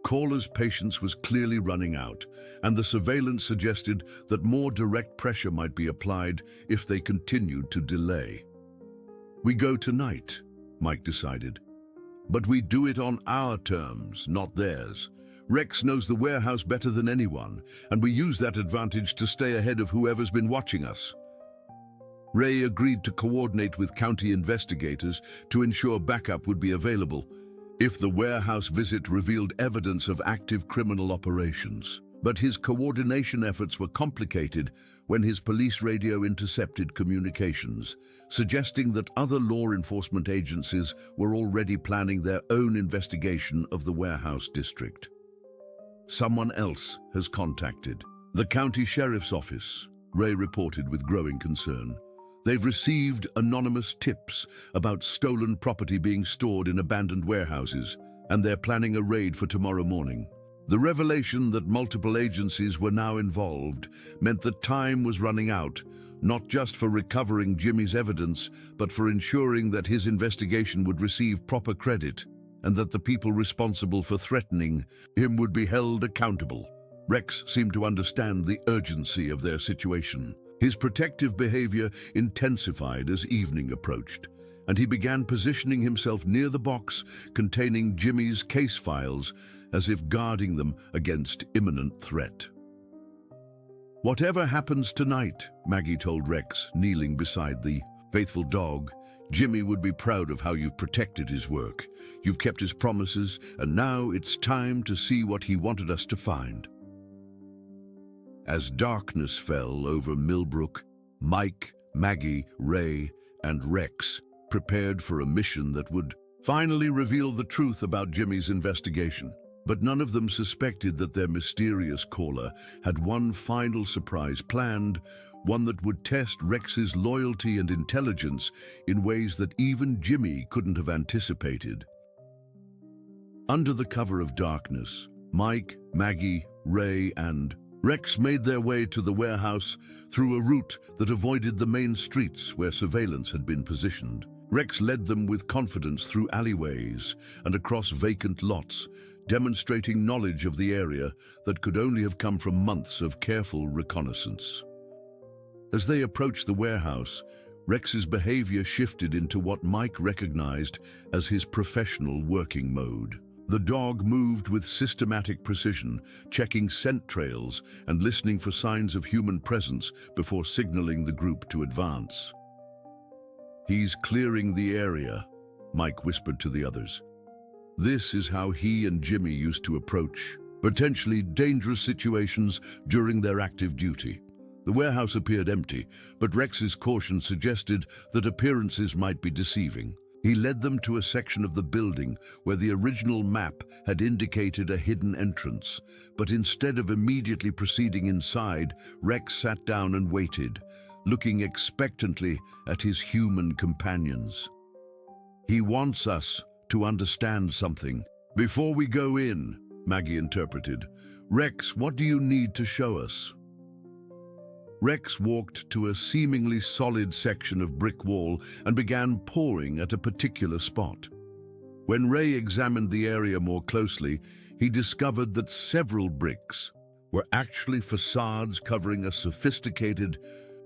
caller's patience was clearly running out, and the surveillance suggested that more direct pressure might be applied if they continued to delay. "We go tonight," Mike decided. "But we do it on our terms, not theirs. Rex knows the warehouse better than anyone, and we use that advantage to stay ahead of whoever's been watching us." Ray agreed to coordinate with county investigators to ensure backup would be available if the warehouse visit revealed evidence of active criminal operations. But his coordination efforts were complicated when his police radio intercepted communications, suggesting that other law enforcement agencies were already planning their own investigation of the warehouse district. "Someone else has contacted the county sheriff's office," Ray reported with growing concern. "They've received anonymous tips about stolen property being stored in abandoned warehouses, and they're planning a raid for tomorrow morning." The revelation that multiple agencies were now involved meant that time was running out, not just for recovering Jimmy's evidence, but for ensuring that his investigation would receive proper credit and that the people responsible for threatening him would be held accountable. Rex seemed to understand the urgency of their situation. His protective behavior intensified as evening approached, and he began positioning himself near the box containing Jimmy's case files, as if guarding them against imminent threat. "Whatever happens tonight," Maggie told Rex, kneeling beside the faithful dog, "Jimmy would be proud of how you've protected his work. You've kept his promises, and now it's time to see what he wanted us to find." As darkness fell over Millbrook, Mike, Maggie, Ray, and Rex prepared for a mission that would finally reveal the truth about Jimmy's investigation. But none of them suspected that their mysterious caller had one final surprise planned, one that would test Rex's loyalty and intelligence in ways that even Jimmy couldn't have anticipated. Under the cover of darkness, Mike, Maggie, Ray, and Rex made their way to the warehouse through a route that avoided the main streets where surveillance had been positioned. Rex led them with confidence through alleyways and across vacant lots, demonstrating knowledge of the area that could only have come from months of careful reconnaissance. As they approached the warehouse, Rex's behavior shifted into what Mike recognized as his professional working mode. The dog moved with systematic precision, checking scent trails and listening for signs of human presence before signaling the group to advance. "He's clearing the area," Mike whispered to the others. This is how he and Jimmy used to approach potentially dangerous situations during their active duty. The warehouse appeared empty, but Rex's caution suggested that appearances might be deceiving. He led them to a section of the building where the original map had indicated a hidden entrance, but instead of immediately proceeding inside, Rex sat down and waited, looking expectantly at his human companions. "He wants us to understand something. Before we go in," Maggie interpreted. "Rex, what do you need to show us?" Rex walked to a seemingly solid section of brick wall and began pouring at a particular spot. When Ray examined the area more closely, he discovered that several bricks were actually facades covering a sophisticated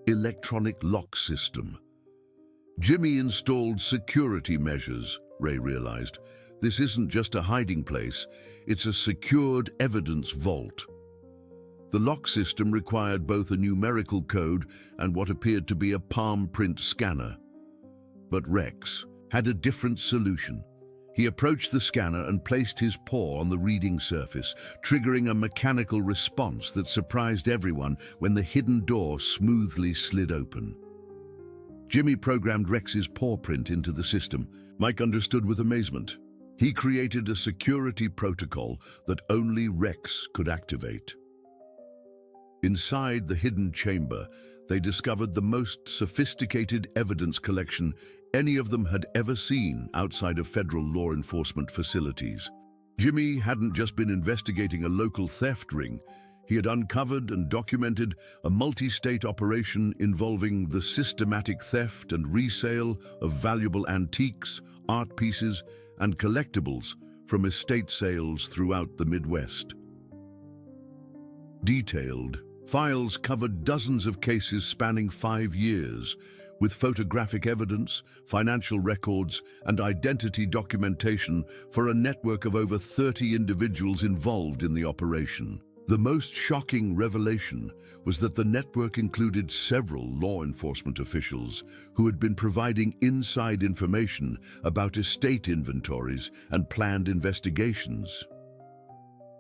electronic lock system. Jimmy installed security measures, Ray realized. This isn't just a hiding place, it's a secured evidence vault. The lock system required both a numerical code and what appeared to be a palm print scanner. But Rex had a different solution. He approached the scanner and placed his paw on the reading surface, triggering a mechanical response that surprised everyone when the hidden door smoothly slid open. Jimmy programmed Rex's paw print into the system. Mike understood with amazement. He created a security protocol that only Rex could activate. Inside the hidden chamber, they discovered the most sophisticated evidence collection any of them had ever seen outside of federal law enforcement facilities. Jimmy hadn't just been investigating a local theft ring. He had uncovered and documented a multi-state operation involving the systematic theft and resale of valuable antiques, art pieces, and collectibles from estate sales throughout the Midwest. Detailed files covered dozens of cases spanning 5 years, with photographic evidence, financial records, and identity documentation for a network of over 30 individuals involved in the operation. The most shocking revelation was that the network included several law enforcement officials who had been providing inside information about estate inventories and planned investigations.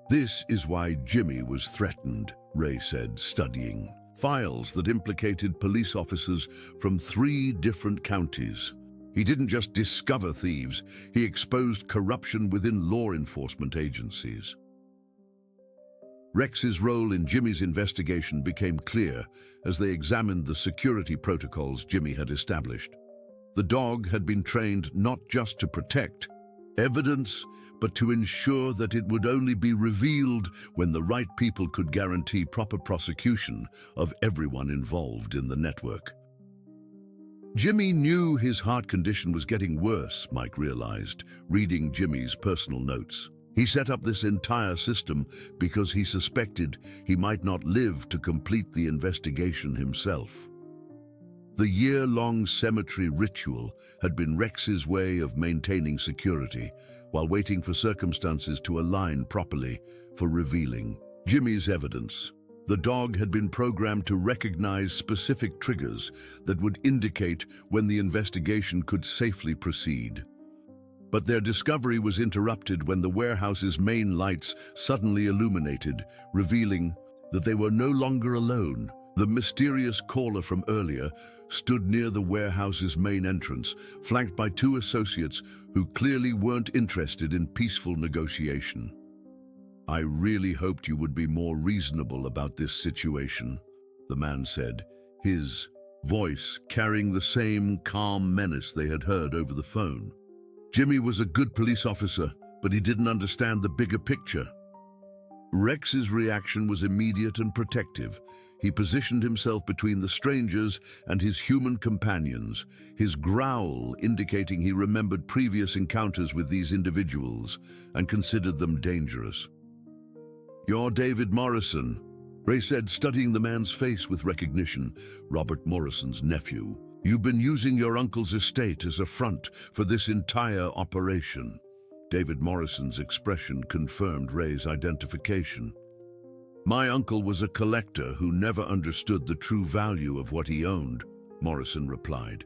"This is why Jimmy was threatened," Ray said, studying files that implicated police officers from 3 different counties. He didn't just discover thieves, he exposed corruption within law enforcement agencies. Rex's role in Jimmy's investigation became clear as they examined the security protocols Jimmy had established. The dog had been trained not just to protect evidence, but to ensure that it would only be revealed when the right people could guarantee proper prosecution of everyone involved in the network. Jimmy knew his heart condition was getting worse, Mike realized, reading Jimmy's personal notes. He set up this entire system because he suspected he might not live to complete the investigation himself. The year-long cemetery ritual had been Rex's way of maintaining security while waiting for circumstances to align properly for revealing Jimmy's evidence. The dog had been programmed to recognize specific triggers that would indicate when the investigation could safely proceed. But their discovery was interrupted when the warehouse's main lights suddenly illuminated, revealing that they were no longer alone. The mysterious caller from earlier stood near the warehouse's main entrance, flanked by two associates who clearly weren't interested in peaceful negotiation. "I really hoped you would be more reasonable about this situation," the man said, his voice carrying the same calm menace they had heard over the phone. Jimmy was a good police officer, but he didn't understand the bigger picture. Rex's reaction was immediate and protective. He positioned himself between the strangers and his human companions, his growl indicating he remembered previous encounters with these individuals and considered them dangerous. "You're David Morrison," Ray said, studying the man's face with recognition. "Robert Morrison's nephew. You've been using your uncle's estate as a front for this entire operation." David Morrison's expression confirmed Ray's identification. "My uncle was a collector who never understood the true value of what he owned," Morrison replied.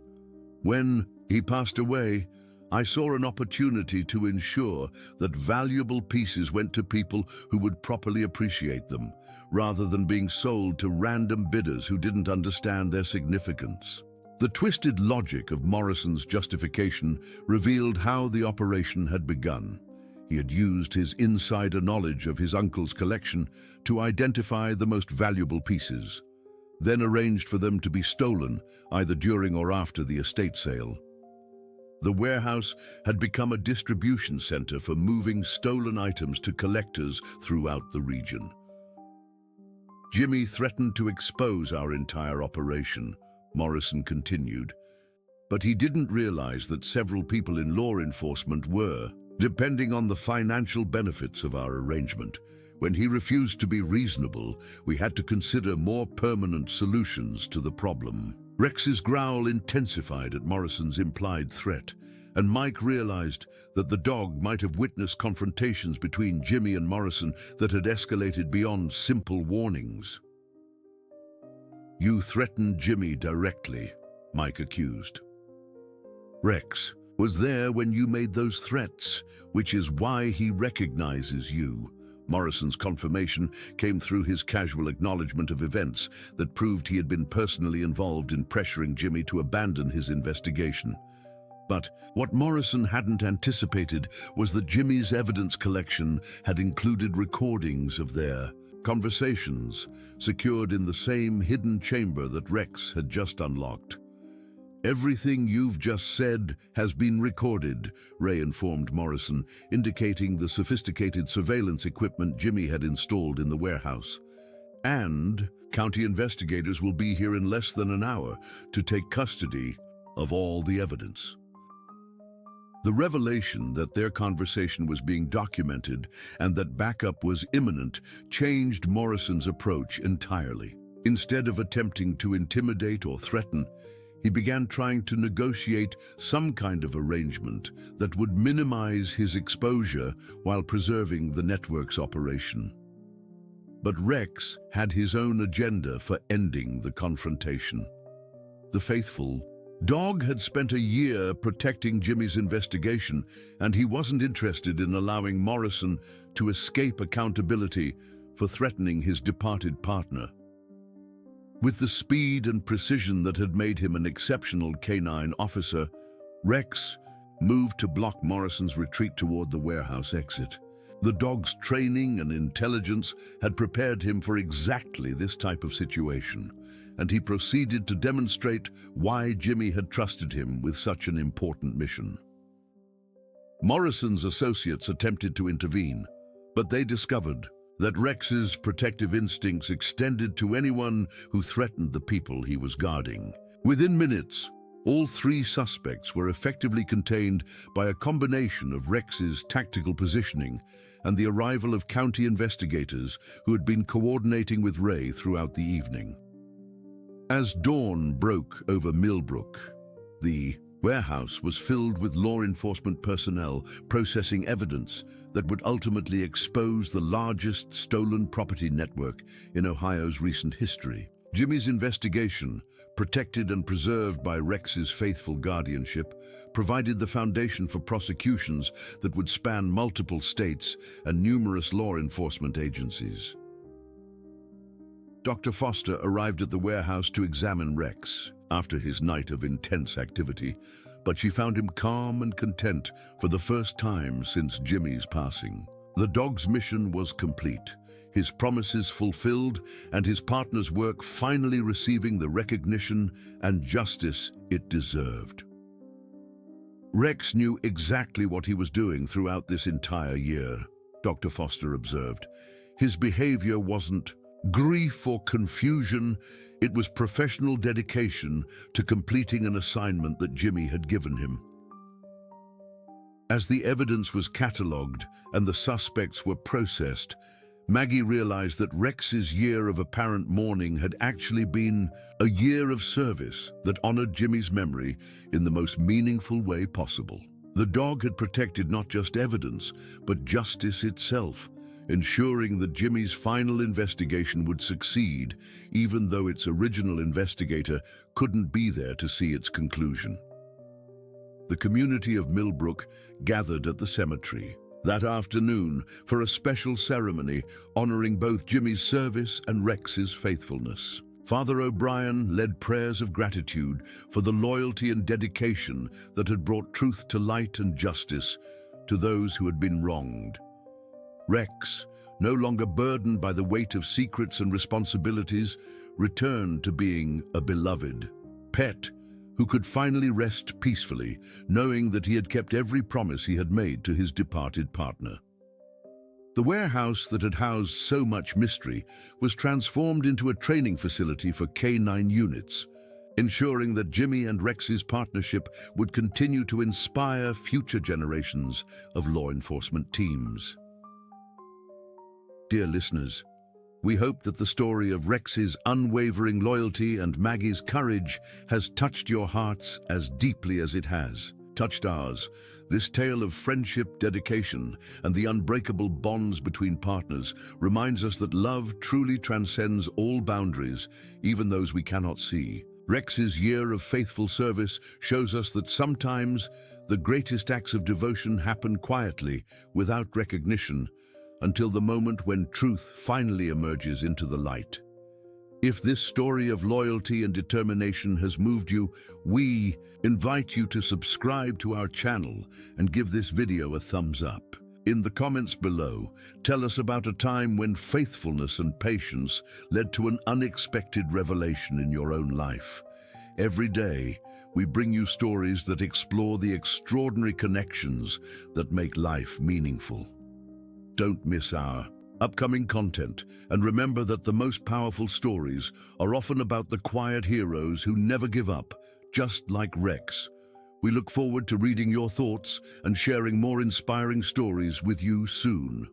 "When he passed away, I saw an opportunity to ensure that valuable pieces went to people who would properly appreciate them, rather than being sold to random bidders who didn't understand their significance." The twisted logic of Morrison's justification revealed how the operation had begun. He had used his insider knowledge of his uncle's collection to identify the most valuable pieces, then arranged for them to be stolen either during or after the estate sale. The warehouse had become a distribution center for moving stolen items to collectors throughout the region. "Jimmy threatened to expose our entire operation," Morrison continued, "but he didn't realize that several people in law enforcement were, depending on the financial benefits of our arrangement. When he refused to be reasonable, we had to consider more permanent solutions to the problem." Rex's growl intensified at Morrison's implied threat, and Mike realized that the dog might have witnessed confrontations between Jimmy and Morrison that had escalated beyond simple warnings. "You threatened Jimmy directly," Mike accused. "Rex was there when you made those threats, which is why he recognizes you." Morrison's confirmation came through his casual acknowledgement of events that proved he had been personally involved in pressuring Jimmy to abandon his investigation. But what Morrison hadn't anticipated was that Jimmy's evidence collection had included recordings of their conversations, secured in the same hidden chamber that Rex had just unlocked. "Everything you've just said has been recorded," Ray informed Morrison, indicating the sophisticated surveillance equipment Jimmy had installed in the warehouse. "And county investigators will be here in less than an hour to take custody of all the evidence." The revelation that their conversation was being documented and that backup was imminent changed Morrison's approach entirely. Instead of attempting to intimidate or threaten, he began trying to negotiate some kind of arrangement that would minimize his exposure while preserving the network's operation. But Rex had his own agenda for ending the confrontation. The faithful dog had spent a year protecting Jimmy's investigation, and he wasn't interested in allowing Morrison to escape accountability for threatening his departed partner. With the speed and precision that had made him an exceptional canine officer, Rex moved to block Morrison's retreat toward the warehouse exit. The dog's training and intelligence had prepared him for exactly this type of situation, and he proceeded to demonstrate why Jimmy had trusted him with such an important mission. Morrison's associates attempted to intervene, but they discovered that Rex's protective instincts extended to anyone who threatened the people he was guarding. Within minutes, all three suspects were effectively contained by a combination of Rex's tactical positioning and the arrival of county investigators who had been coordinating with Ray throughout the evening. As dawn broke over Millbrook, the warehouse was filled with law enforcement personnel processing evidence that would ultimately expose the largest stolen property network in Ohio's recent history. Jimmy's investigation, protected and preserved by Rex's faithful guardianship, provided the foundation for prosecutions that would span multiple states and numerous law enforcement agencies. Dr. Foster arrived at the warehouse to examine Rex after his night of intense activity, but she found him calm and content for the first time since Jimmy's passing. The dog's mission was complete, his promises fulfilled, and his partner's work finally receiving the recognition and justice it deserved. Rex knew exactly what he was doing throughout this entire year, Dr. Foster observed. His behavior wasn't grief or confusion, it was professional dedication to completing an assignment that Jimmy had given him. As the evidence was catalogued and the suspects were processed, Maggie realized that Rex's year of apparent mourning had actually been a year of service that honored Jimmy's memory in the most meaningful way possible. The dog had protected not just evidence, but justice itself, ensuring that Jimmy's final investigation would succeed, even though its original investigator couldn't be there to see its conclusion. The community of Millbrook gathered at the cemetery that afternoon for a special ceremony honoring both Jimmy's service and Rex's faithfulness. Father O'Brien led prayers of gratitude for the loyalty and dedication that had brought truth to light and justice to those who had been wronged. Rex, no longer burdened by the weight of secrets and responsibilities, returned to being a beloved pet who could finally rest peacefully, knowing that he had kept every promise he had made to his departed partner. The warehouse that had housed so much mystery was transformed into a training facility for K-9 units, ensuring that Jimmy and Rex's partnership would continue to inspire future generations of law enforcement teams. Dear listeners, we hope that the story of Rex's unwavering loyalty and Maggie's courage has touched your hearts as deeply as it has touched ours. This tale of friendship, dedication, and the unbreakable bonds between partners reminds us that love truly transcends all boundaries, even those we cannot see. Rex's year of faithful service shows us that sometimes the greatest acts of devotion happen quietly, without recognition, until the moment when truth finally emerges into the light. If this story of loyalty and determination has moved you, we invite you to subscribe to our channel and give this video a thumbs up. In the comments below, tell us about a time when faithfulness and patience led to an unexpected revelation in your own life. Every day, we bring you stories that explore the extraordinary connections that make life meaningful. Don't miss our upcoming content, and remember that the most powerful stories are often about the quiet heroes who never give up, just like Rex. We look forward to reading your thoughts and sharing more inspiring stories with you soon.